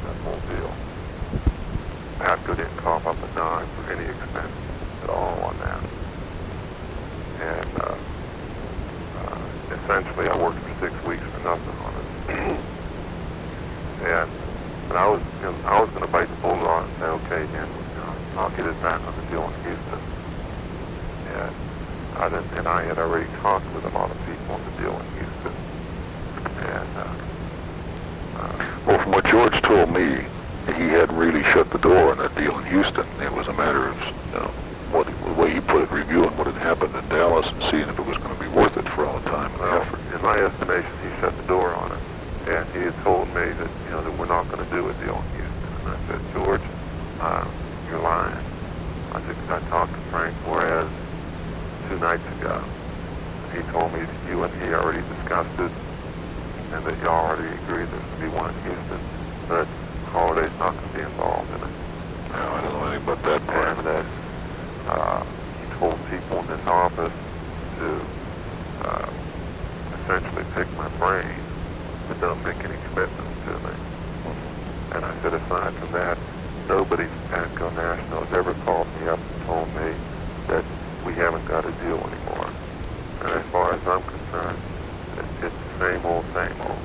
That whole deal. PATCO didn't cough up a dime for any expense at all on that. And essentially I worked for 6 weeks for nothing on it. And I was going to bite the bullet on it and say, okay, then I'll get it back on the deal in Houston. And I had already talked with a lot of people on the deal in Houston. And well, from what George told me, he hadn't really shut the door on that deal in Houston. It was a matter of the way he put it, reviewing what had happened in Dallas and seeing if it was going to be worth it for all the time and effort. In my estimation, he shut the door on it. And he had told me that, that we're not going to do a deal in Houston. And I said, George, you're lying. I talked to Frank Juarez 2 nights ago. He told me that you and he already discussed it and that you already agreed there's going to be one in Houston, but Holiday's not going to be involved in it. No, I don't know anything about that part. And that he told people in this office to essentially pick my brain, but don't make any commitments to me. And I said, aside from that, nobody from PATCO National has ever called me up and told me that we haven't got a deal anymore. And as far as I'm concerned, it's the same old, same old.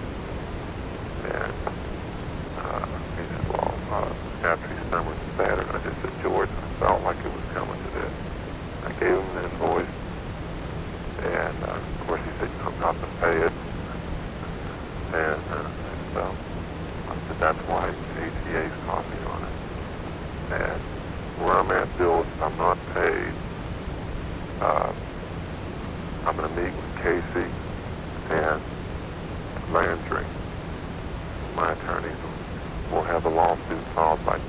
And he said, well, after he stammered and battered, I just said, George, I felt like it was coming to this. I gave him the invoice, and of course he said, I'm not going to pay it. And so I said, that's why ACA's copy on it. And where I'm at, Bill, if I'm not paid, I'm going to meet with Casey and Landry, my attorneys. We'll have a lawsuit filed by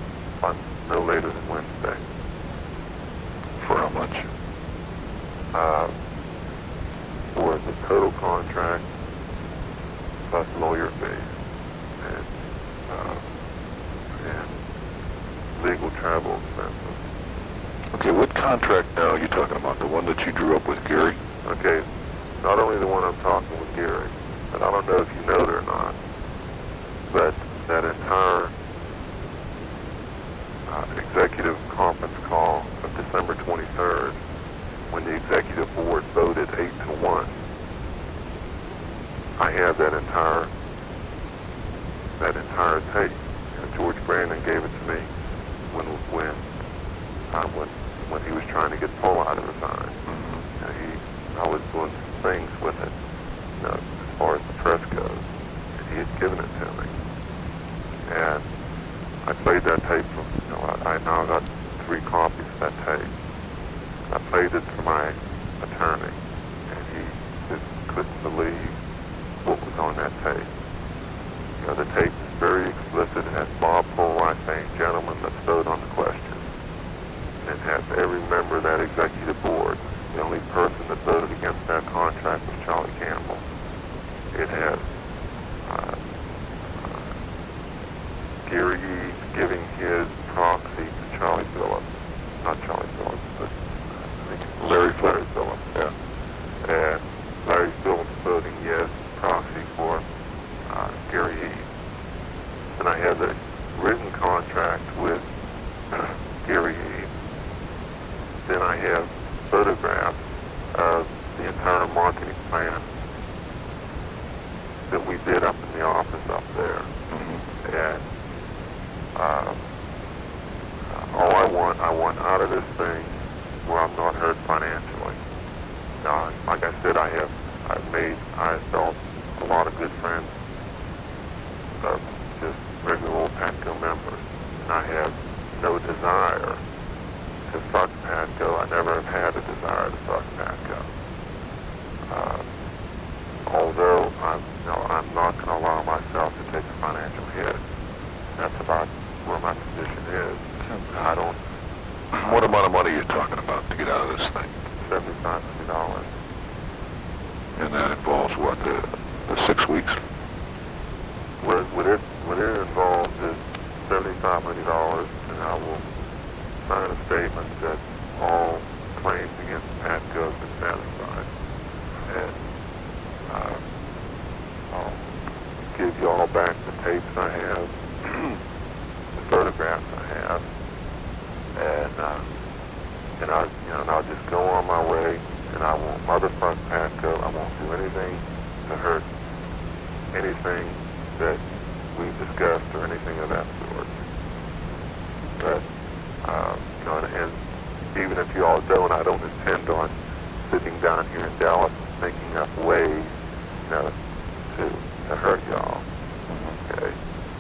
no later than Wednesday. For how much? For the total contract plus lawyer fees and legal travel expenses. Okay, what contract now are you talking about? The one that you drew up with Gary? Okay, not only the one I'm talking with Gary, and I don't know if you know it or not, but that entire executive conference call of December 23rd, when the executive board voted 8-1, I have that entire tape, and George Brandon gave it to me when he was trying to get Paul out of his eyes. I was doing some things with it, as far as the press goes, and he had given it to me. And I played that tape from, I now got 3 copies of that tape. I played it to my attorney, and he just couldn't believe what was on that tape. The tape is very explicit. It has Bob Polwright saying, "Gentlemen, let's vote on the question." And it has every member of that executive board. The only person that voted against that contract was Charlie Campbell. It has Gary Eads giving his proxy to Charlie Phillips. Not Charlie Phillips, but I think Larry Phillips. Yeah. And Larry Phillips voting yes proxy for Gary Eads. And I have a written contract with Gary Eads. Then I have photographs of the entire marketing plan that we did up in the office up there. And all I want out of this thing where I'm not hurt financially. Like I said, I felt a lot of good friends of just regular old PATCO members. And I have no desire to fuck PATCO. I never have had a desire to fuck PATCO. Although I'm not going to allow myself to take a financial hit. That's about where my position is. I don't. What amount of money are you talking about to get out of this thing? $7,500. And that involves what, the 6 weeks? What it involves is $7,500, and I will sign a statement that all claims against PATCO have been satisfied. And I'll give you all back the tapes I have, the photographs I have, and I'll just go on my way, and I won't motherfuck PATCO. I won't do anything to hurt anything that we've discussed or anything of that sort. But, and even if you all don't, I don't intend on sitting down here in Dallas thinking up ways, to hurt y'all. Okay?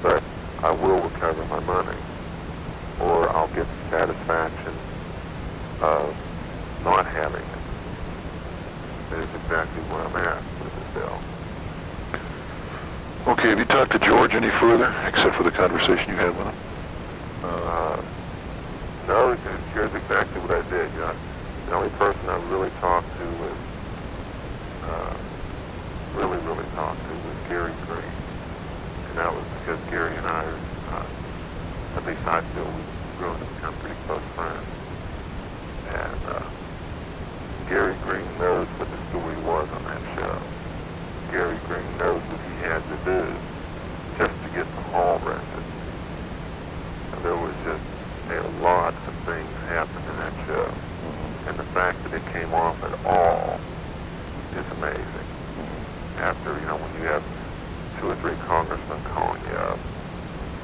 But I will recover my money, or I'll get the satisfaction of not having it. That is exactly where I'm at with this bill. Okay, have you talked to George any further, except for the conversation you had with him? No, here's exactly what I did. The only person I really talked to was, really talked to was Gary Green. And that was because Gary and I are, at least I feel, we've grown to become pretty close friends. And Gary Green knows what the story was on that show. Gary Green knows what he had to do just to get the hall rented. And there was just lots of things happened in that show. And the fact that it came off at all is amazing. After, when you have 2 or 3 congressmen calling you up,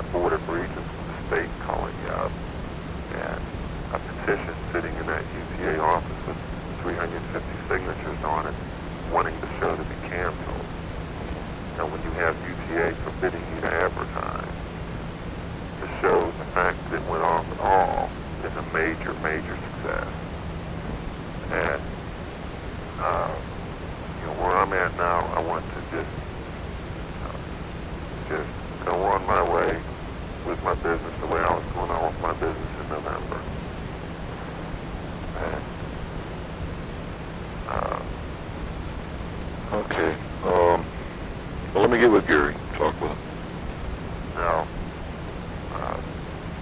a board of regents from the state calling you up, and a petition sitting in that UTA office with 350 signatures on it, wanting the show to be canceled. And when you have UTA forbidding you to advertise, the show, the fact that it went off at all, is a major, major success. And, where I'm at now, I want to just go on my way with my business the way I was going on with my business in November. And, Okay. Well, let me get with Gary, talk with him. now,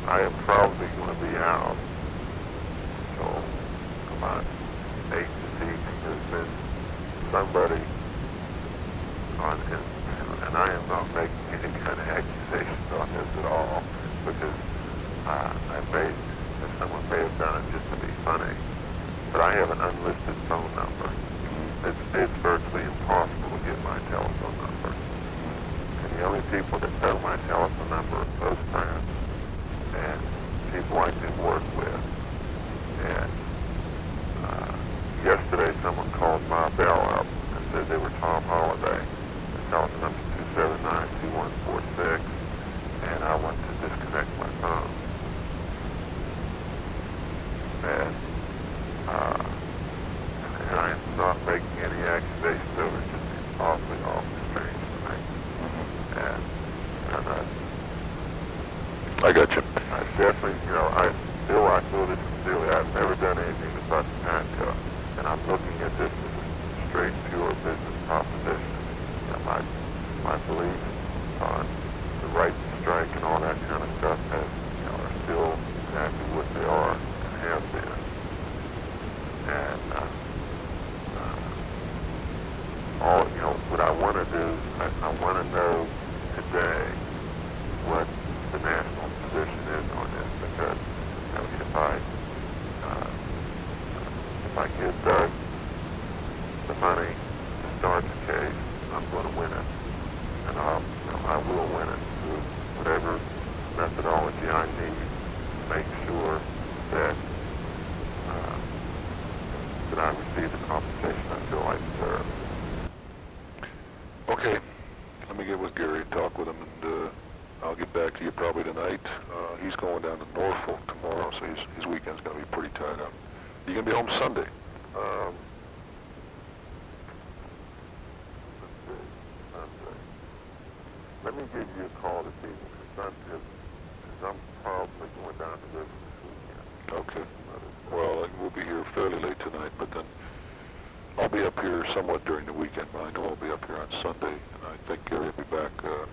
I am probably going to be out until about 8 this evening. There's been somebody on him, and I am not making any kind of accusations on this at all, because someone may have done it just to be funny, but I have an unlisted phone number. It's virtually impossible to get my telephone number. And the only people that know my telephone number are close friends and people I can work with. And yesterday someone called my bell up and said they were Tom Holliday. The telephone number is 279-2146, and I want to disconnect my I got you. I definitely, I feel this sincerely. I've never done anything to touch PATCO, and I'm looking at this as a straight, pure business proposition. My beliefs on the right to strike and all that kind of stuff are still exactly what they are and have been. And what I want to do, I want to know today what the national position is on this, because if I give Doug the money to start the case, I'm going to win it, and I will win it through whatever methodology I need to make sure that I receive the compensation I feel I deserve. Okay, let me get with Gary and talk with him, and I'll get back to you probably tonight. He's going down to Norfolk tomorrow, so his weekend's going to be pretty tied up. You going to be home Sunday? Let me give you a call this evening, because I'm probably going down to River this weekend. Okay. Well, we'll be here fairly late tonight, but then I'll be up here somewhat during the weekend. I know I'll be up here on Sunday, and I think Gary will be back. But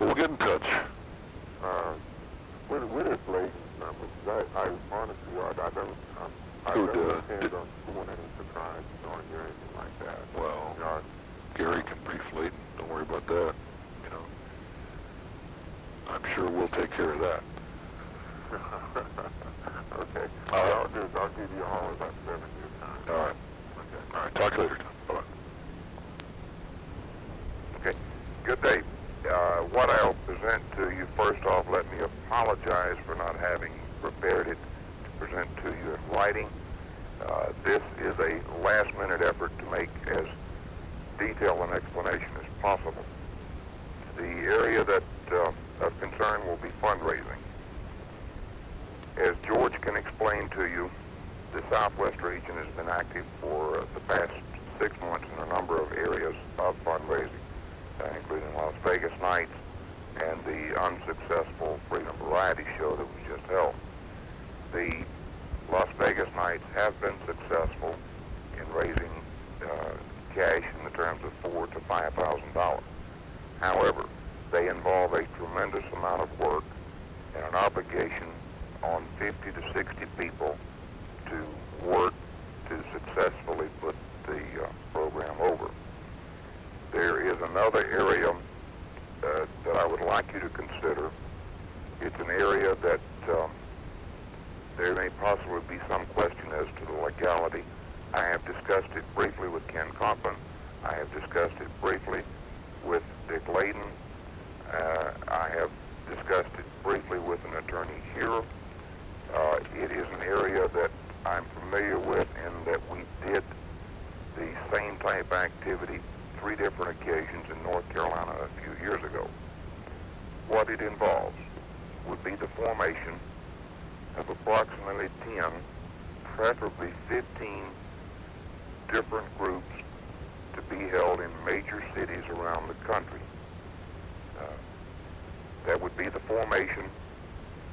we'll get in touch. With his blatant numbers, I honestly, I don't intend on doing any surprises on you or anything like that. Well, Gary can brief Layton. Don't worry about that. I'm sure we'll take care of that. Okay. I'll give you a holler about 7 years time. All right. Okay. All right. Talk to you later, Tom. Bye-bye. Okay. Good day. What I'll present to you, first off, let me apologize for not having prepared it to present to you in writing. This is a last-minute effort to make as detailed an explanation as possible. The area that of concern will be fundraising. As George can explain to you, the Southwest region has been active for the past 6 months in a number of areas of fundraising, including Las Vegas Nights and the unsuccessful Freedom Variety Show that was just held. The Las Vegas Nights have been successful in raising cash in the terms of $4,000 to $5,000. However, they involve a tremendous amount of work and an obligation on 50 to 60 people to work to successfully put the program over. There is another area that I would like you to consider. It's an area that there may possibly be some question as to the legality. I have discussed it briefly with Ken Conklin. I have discussed it briefly with Dick Layden. I have discussed it briefly with an attorney here. It is an area that I'm familiar with in that we did the same type activity 3 different occasions in North Carolina a few years ago. What it involves would be the formation of approximately 10, preferably 15 different groups to be held in major cities around the country. That would be the formation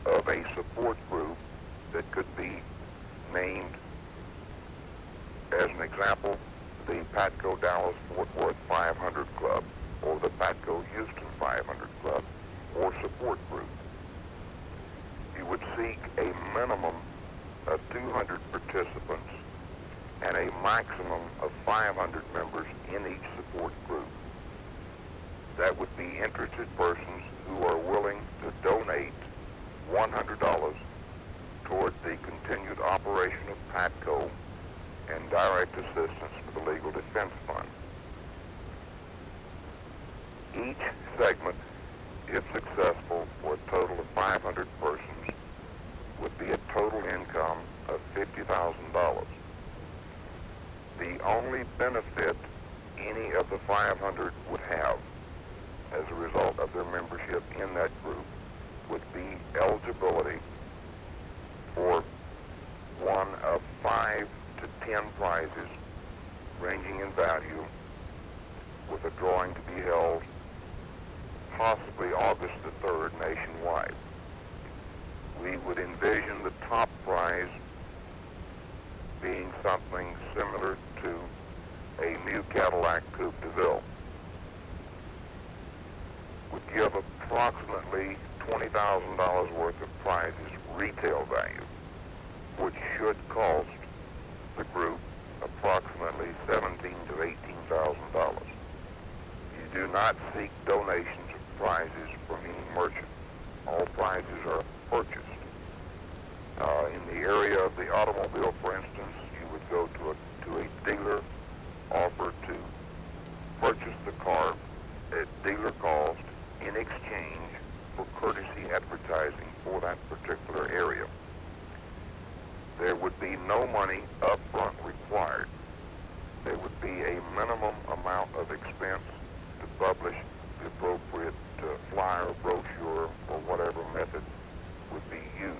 of a support group that could be named, as an example, the PATCO Dallas Fort Worth 500 Club, or the PATCO Houston 500 Club, or support group. You would seek a minimum of 200 participants and a maximum of 500 members in each support group. That would be interested persons who are willing to donate $100 toward the continued operation of PATCO and direct assistance to the Legal Defense Fund. Each segment, if successful, for a total of 500 persons, would be a total income of $50,000. The only benefit any of the 500 would have as a result of their membership in that group would be eligibility for one of 5 to 10 prizes ranging in value, with a drawing to be held possibly August the 3rd nationwide. $20,000 worth of prizes retail value, which should cost the group approximately $17,000 to $18,000. You do not seek donations of prizes from any merchant. All prizes are purchased. In the area of the automobile, for instance, you would go to a dealer, offer to purchase the car at dealer cost in exchange for courtesy advertising for that particular area. There would be no money up front required. There would be a minimum amount of expense to publish the appropriate flyer, brochure, or whatever method would be used.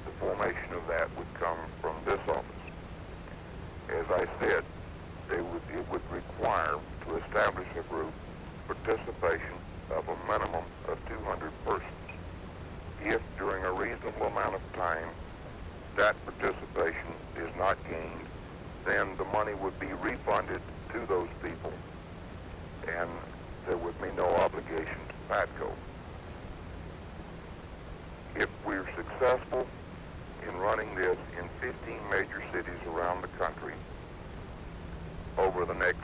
The formation of that would come from this office. As I said, it would require, to establish a group, participation of a minimum of 200 persons. If during a reasonable amount of time that participation is not gained, then the money would be refunded to those people and there would be no obligation to PATCO. If we're successful in running this in 15 major cities around the country over the next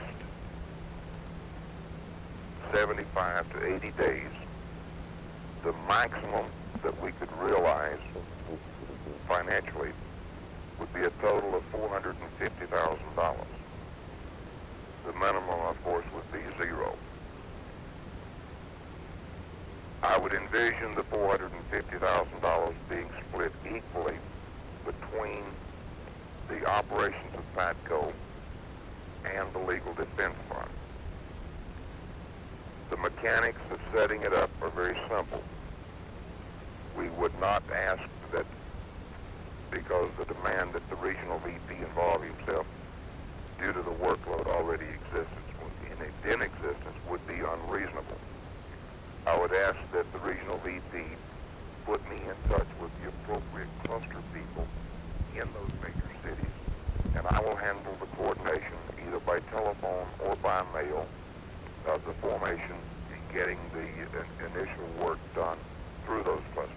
75 to 80 days, the maximum that we could realize financially would be a total of $450,000. The minimum, of course, would be zero. I would envision the $450,000 being split equally between the operations of PATCO and the Legal Defense Fund. The mechanics of setting it up are very simple. We would not ask that, because the demand that the regional VP involve himself due to the workload already in existence would be unreasonable. I would ask that the regional VP put me in touch with the appropriate cluster people in those major cities, and I will handle the coordination either by telephone or by mail of the formation and getting the initial work done through those clusters.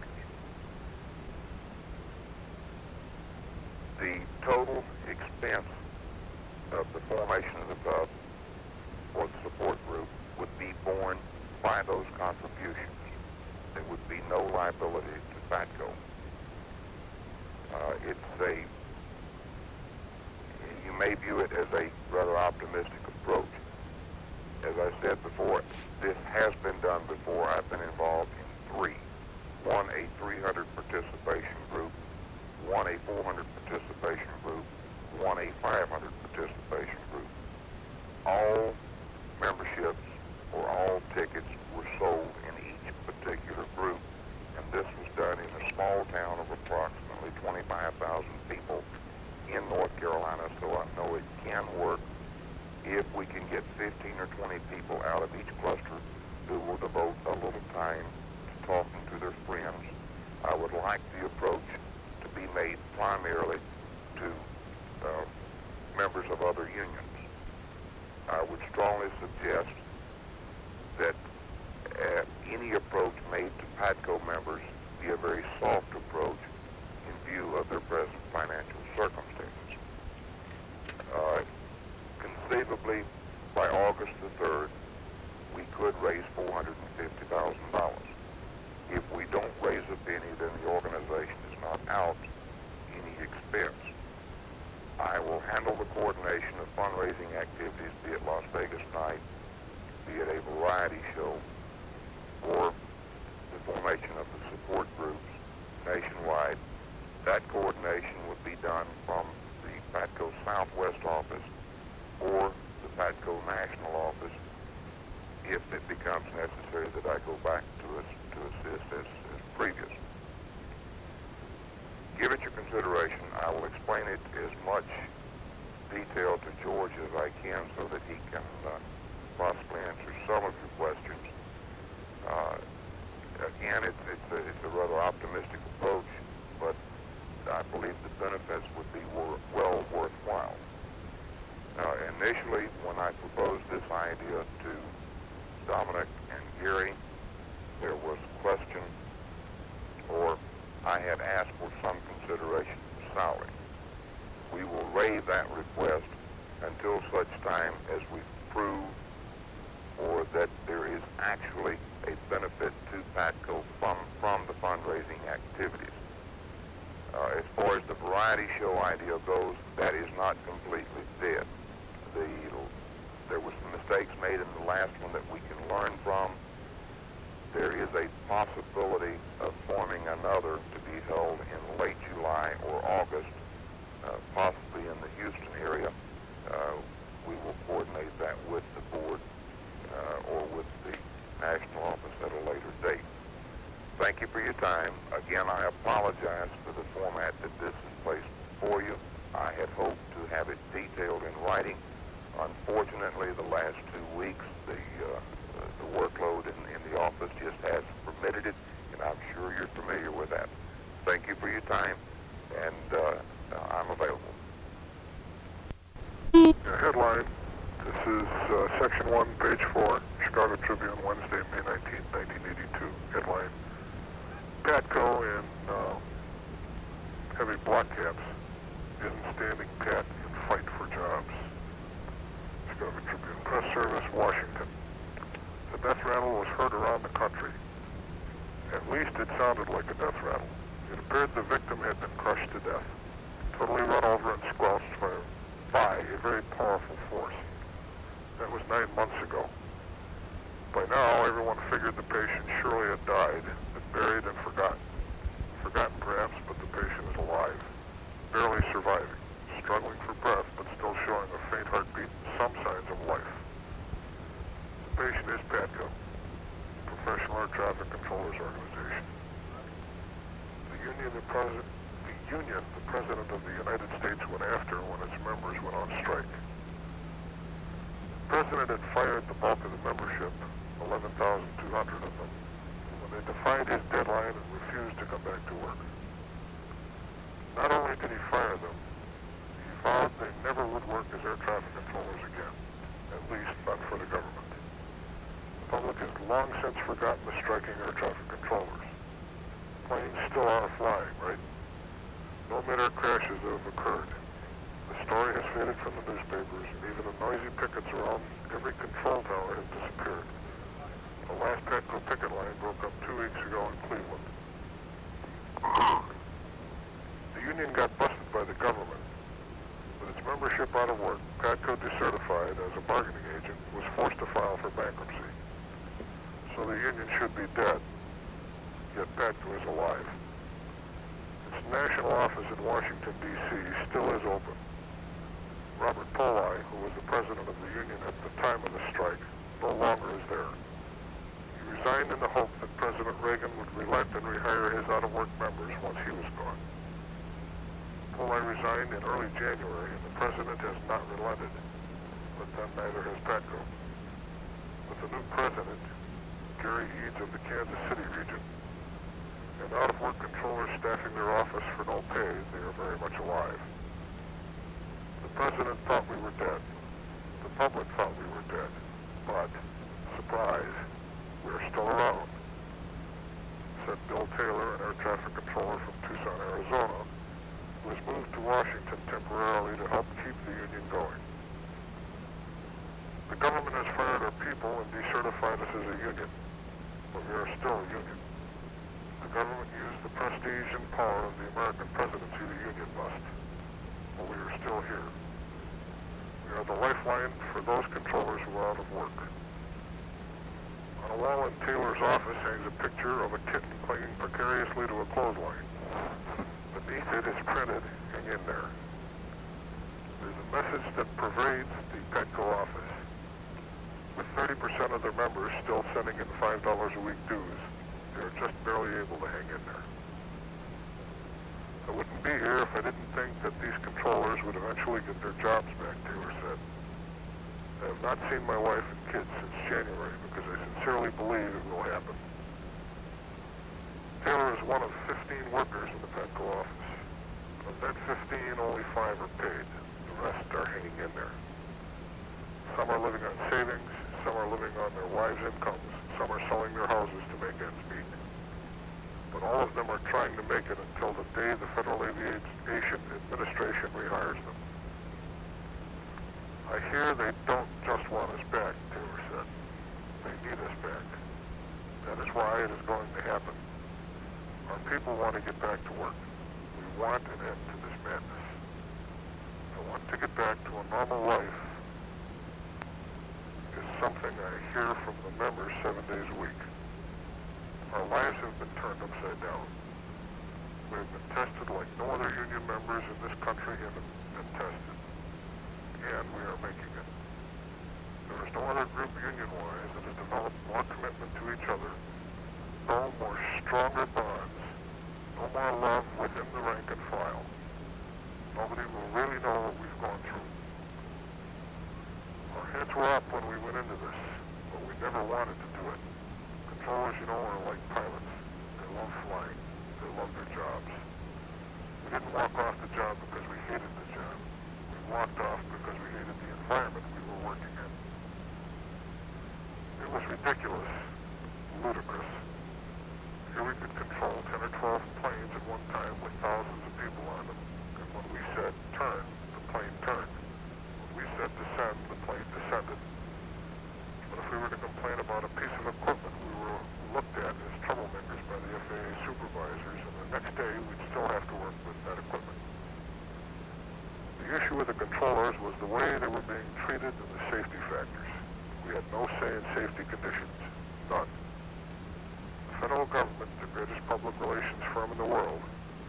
The total expense of the formation of the club or the support group would be borne by those contributions. There would be no liability to PATCO. You may view it as a rather optimistic approach. As I said before, this has been done before. I've been involved in three. One, a 300 participation group. One, a 400 participation group. One, a 500 participation group. All memberships or all tickets were sold in each particular group, and this was done in a small town of approximately 25,000 people in North Carolina, so I know it can work if we can get 15 or 20 people out of each cluster who will devote a little time to talking to their friends. I would like the approach to be made primarily to members of other unions. I would strongly suggest that any approach made to PATCO members be a very soft approach in view of their present financial circumstances. Conceivably, by August the 3rd, we could raise $450,000. If we don't raise a penny, then the organization is not out any expense. I will handle the coordination of fundraising activities, be it Las Vegas night, be it a variety show, or the formation of the support groups nationwide. That coordination would be done from the PATCO Southwest office or the PATCO National office if it becomes necessary that I go back to assist as had asked for some consideration of salary. We will waive that request until such time as we prove or that there is actually a benefit to PATCO from the fundraising activities. As far as the variety show idea goes, that is not completely dead. There were some mistakes made in the last one that we can learn from. There is a possibility of forming another to be held in late July or August, possibly in the Houston area. We will coordinate that with the board or with the national office at a later date. Thank you for your time. Again, I apologize for the format that this is placed before you. I had hoped to have it detailed in writing. Unfortunately, the last 2 weeks, the workload in the office just hasn't permitted it, and I'm sure you're familiar with that. Thank you for your time, and I'm available. Headline. This is Section 1, page 4, Chicago Tribune, Wednesday, May 19, 1982. Headline. PATCO in heavy block caps isn't standing pat in fight for jobs. Chicago Tribune. Press Service, Washington. The death rattle was heard around the country. At least it sounded like a death rattle. It appeared the victim had been crushed to death, totally run over and squelched by a very powerful force. That was 9 months ago. By now, everyone figured the patient surely had died, but buried and forgotten. Forgotten perhaps, but the patient is alive, barely surviving, struggling for breath, but still showing a faint heartbeat and some signs of life. The patient is PATCO, Professional Air Traffic Controllers Organization. The union, the President of the United States went after when its members went on strike. The President had fired the bulk of the membership, 11,200 of them, when they defied his deadline and refused to come back to work. Not only did he fire them, he vowed they never would work as air traffic controllers again, at least not for the government. The public has long since forgotten the striking air traffic controllers. Planes still are flying, right? No mid-air crashes have occurred. The story has faded from the newspapers, and even the noisy pickets around every control tower has disappeared. The last PATCO picket line broke up 2 weeks ago in Cleveland. The union got busted by the government. With its membership out of work, PATCO decertified as a bargaining agent was forced to file for bankruptcy. So the union should be dead, yet PATCO is alive. Its national office in Washington, D.C. still is open. Robert Poli, who was the president of the union at the time of the strike, no longer is there. He resigned in the hope that President Reagan would relent and rehire his out-of-work members once he was gone. Poli resigned in early January, and the president has not relented, but then neither has PATCO. With the new president, Gary Eads of the Kansas City region, and out-of-work controllers staffing their office for no pay, they are very much alive. The president thought we were dead. The public thought we were dead. But, surprise, we're still around, said Bill Taylor, an air traffic controller from Tucson, Arizona, who has moved to Washington temporarily to help keep the union going. The government has fired our people and decertified us as a union, but we are still a union. The government used the prestige and power of the American presidency to union bust, but we are still here. We are the lifeline for those controllers who are out of work. On a wall in Taylor's office hangs a picture of a kitten clinging precariously to a clothesline. Beneath it is printed, hang in there. There's a message that pervades the PATCO office. With 30% of their members still sending in $5 a week dues, they are just barely able to hang in there. I wouldn't be here if I didn't think that these controllers would eventually get their jobs back, Taylor said. I have not seen my wife and kids since January because I sincerely believe it will happen. Taylor is one of 15 workers in the PATCO office. Of that 15, only 5 are paid. The rest are hanging in there. Some are living on savings, some are living on their wives' incomes, some are selling their houses to make ends meet. but all of them are trying to make it until the day the Federal Aviation Administration rehires them. I hear they don't just want us back, Taylor said. They need us back. That is why it is going to happen. Our people want to get back to work. We want an end to this madness. I want to get back to a normal life is something I hear from the members 7 days a week. Our lives have been turned upside down. We have been tested like no other union members in this country have been tested. And we are making it. There is no other group union-wise that has developed more commitment to each other, no more stronger bonds, no more love within the rank and file. Nobody will really know what we've gone through. Our heads were up when we went into this, but we never wanted to do it. Controllers, you know, are like pilots. They love flying. They love their jobs. We didn't walk off the job because we hated the job. We walked off because we hated the environment we were working in. It was ridiculous, ludicrous. Here we could control 10 or 12 planes at one time with thousands of people on them. And when we said turn, the plane turned. When we said descend, the plane descended. But if we were to complain about a piece of equipment, we were looked at as troublemakers by the FAA supervisors, and the next day we'd still have to work with that equipment. The issue with the controllers was the way they were being treated and the safety factors. We had no say in safety conditions. None. The federal government, the greatest public relations firm in the world,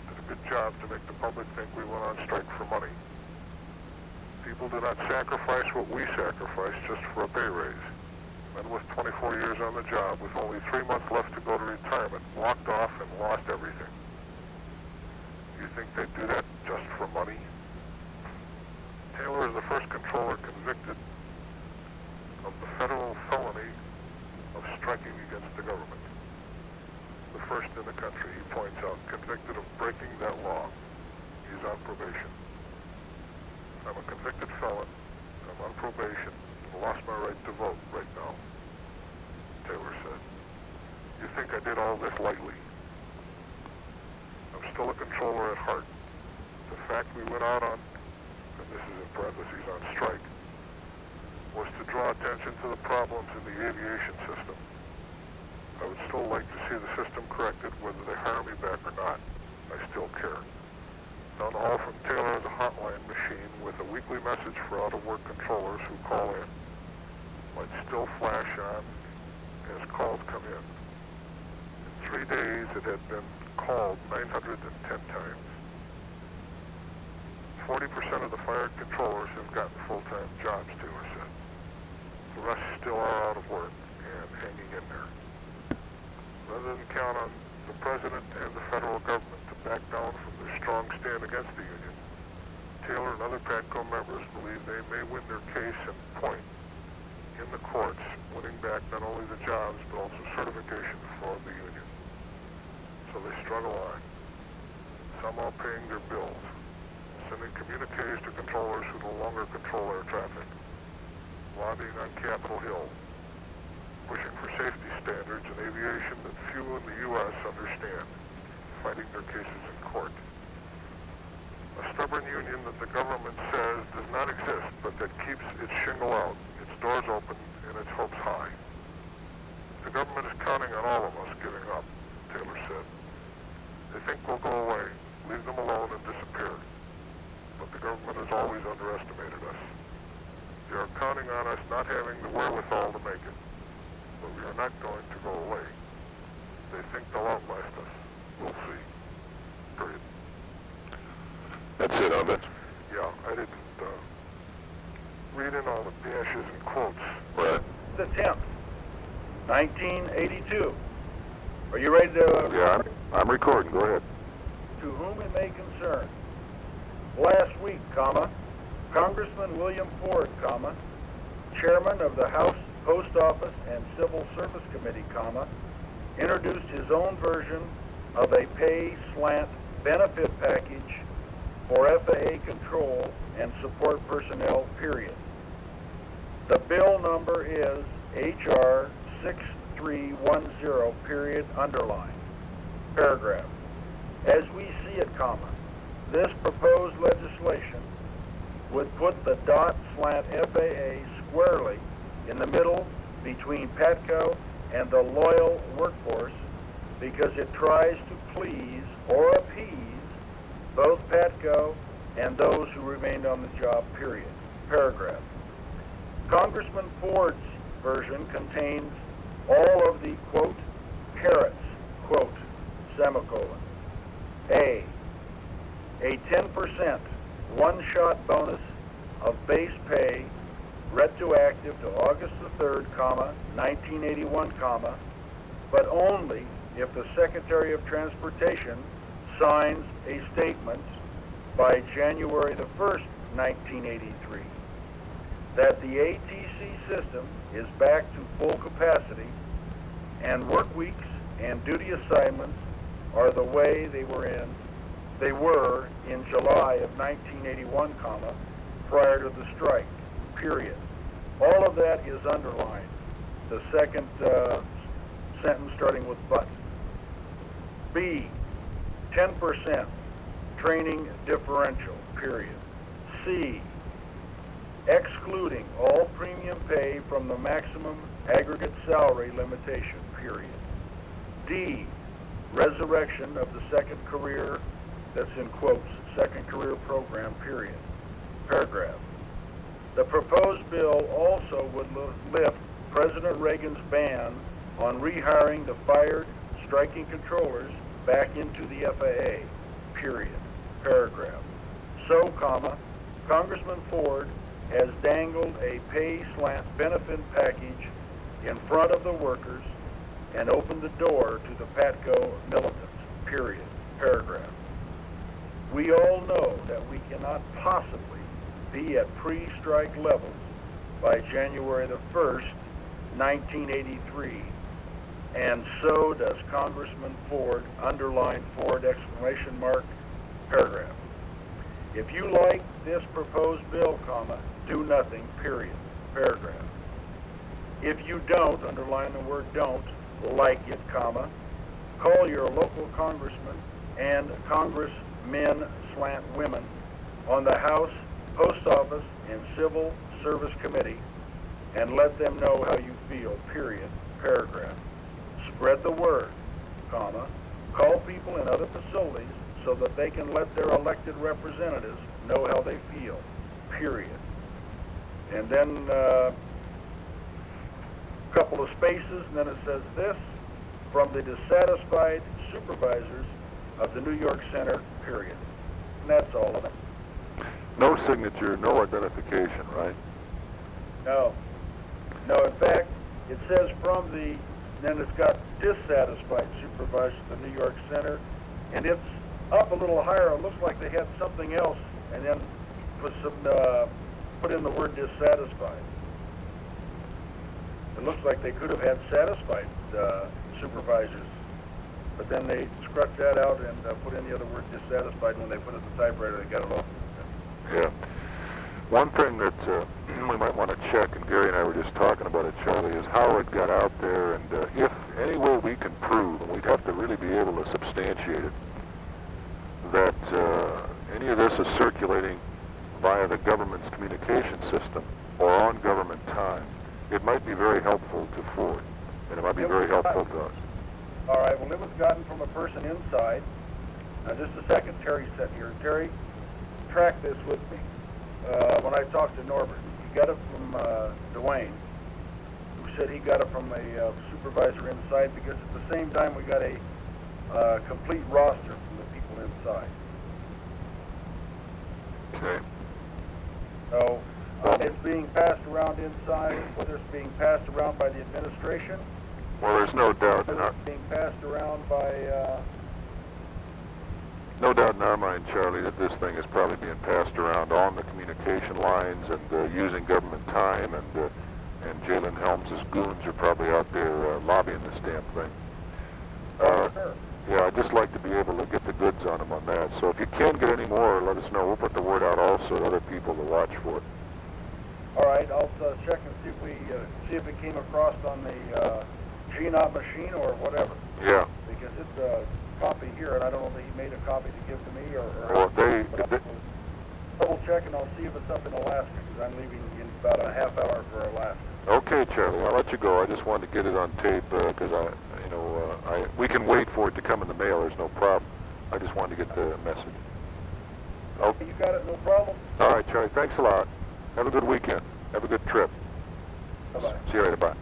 did a good job to make the public think we went on strike for money. People do not sacrifice what we sacrifice just for a pay raise. Men with 24 years on the job, with only 3 months left to go to retirement, walked off and lost everything. You think they'd do that just for money? Taylor is the first controller convicted of the federal felony of striking against the government. The first in the country, he points out, convicted of breaking that law. He's on probation. I'm a convicted felon. I'm on probation and lost my right to vote right now, Taylor said. You think I did all this lightly? I'm still a controller at heart. The fact we went out on, and this is in parentheses, on strike, was to draw attention to the problems in the aviation system. I would still like to see the system corrected, whether they hire me back or not. I still care. Done all from Taylor as a hotline machine with a weekly message for out-of-work controllers who call in. Lights still flash on as calls come in. In 3 days, it had been called 910 times. 40% of the fired controllers have gotten full-time jobs, Taylor said. The rest still are out of work and hanging in there. Rather than count on the President and the federal government to back down from their strong stand against the union, Taylor and other PATCO members believe they may win their case in point in the courts, winning back not only the jobs but also certification for the union. So they struggle on, somehow paying their bills, sending communiques to controllers who no longer control air traffic, lobbying on Capitol Hill, pushing for safety standards in aviation that few in the U.S. understand, fighting their cases in court. A stubborn union that the government says does not exist, but that keeps its shingle out, its doors open, and its hopes high. The government is counting on all of us giving up, Taylor said. They think we'll go away, leave them alone, and disappear. But the government has always underestimated us. They are counting on us not having the wherewithal to make it. But we are not going to go away. They think they'll outlast us. We'll see. Period. That's it, I bet. Yeah, I didn't read in all the dashes and quotes. Right. The 10th, 1982. Are you ready to... Yeah, I'm recording. Go ahead. To whom it may concern. Last week, Congressman William Ford, Chairman of the House Post Office and Civil Service Committee, introduced his own version of a pay slant benefit package for FAA control and support personnel, period. The bill number is HR 6310, period, underline. Paragraph. As we see it, comma, this proposed legislation would put the FAA squarely in the middle between PATCO and the loyal workforce because it tries to please or appease both PATCO and those who remained on the job, period. Paragraph. Congressman Ford's version contains all of the, quote, carrots, quote, semicolon. A 10% one-shot bonus of base pay retroactive to August the 3rd, comma, 1981, comma, but only if the Secretary of Transportation signs a statement by January the 1st, 1983, that the ATC system is back to full capacity and work weeks and duty assignments are the way they were in July of 1981, comma, prior to the strike, period. All of that is underlined. The second sentence starting with but. B, 10% training differential, period. C, excluding all premium pay from the maximum aggregate salary limitation, period. D, resurrection of the second career, that's in quotes, second career program, period. Paragraph. The proposed bill also would lift President Reagan's ban on rehiring the fired striking controllers back into the FAA, period. Paragraph. So, comma, Congressman Ford has dangled a pay slant benefit package in front of the workers and opened the door to the PATCO militants, period. Paragraph. We all know that we cannot possibly be at pre-strike levels by January the 1st, 1983, and so does Congressman Ford, underline Ford, exclamation mark, paragraph. If you like this proposed bill, comma, do nothing, period, paragraph. If you don't, underline the word don't, like it, comma, call your local congressman and congressmen/women on the House, Post Office, and Civil Service Committee and let them know how you feel, period, paragraph. Spread the word, comma, call people in other facilities so that they can let their elected representatives know how they feel, period. And then a couple of spaces, and then it says this, from the dissatisfied supervisors of the New York Center, period. And that's all of it. No signature, no identification, right? No. No, in fact, it says from the, then it's got dissatisfied supervisors of the New York Center, and it's up a little higher. It looks like they had something else, and then put in the word dissatisfied. It looks like they could have had satisfied supervisors, but then they scratched that out and put in the other word dissatisfied. When they put it in the typewriter, they got it off. Yeah. One thing that we might want to check, and Gary and I were just talking about it, Charlie, is how it got out there, and if any way we can prove, and we'd have to really be able to substantiate it, that any of this is circulating via the government's communication system or on government time. It might be very helpful to Ford, and it might be very helpful to us. All right, well, it was gotten from a person inside. Now, just a second, Terry's sitting here. Terry, track this with me. When I talked to Norbert, he got it from Dwayne, who said he got it from a supervisor inside, because at the same time we got a complete roster from the people inside. Okay. So it's being passed around inside, whether it's being passed around by the administration, Well, there's no doubt. whether it's being passed around by... No doubt in our mind, Charlie, that this thing is probably being passed around on the communication lines and using government time, and Jalen Helms' goons are probably out there lobbying this damn thing. Sure. Yeah, I'd just like to be able to get the goods on them on that. So if you can get any more, let us know. We'll put the word out also to other people to watch for it. All right, I'll check and see if it came across on the GNOT machine or whatever. Yeah. Because it's copy here, and I don't know that he made a copy to give to me or Well, double check, and I'll see if it's up in Alaska, because I'm leaving in about a half hour for Alaska. Okay, Charlie, I'll let you go. I just wanted to get it on tape because we can wait for it to come in the mail. There's no problem. I just wanted to get the message. Okay, you got it, no problem. All right, Charlie, thanks a lot. Have a good weekend. Have a good trip. Bye-bye. See you later. Bye.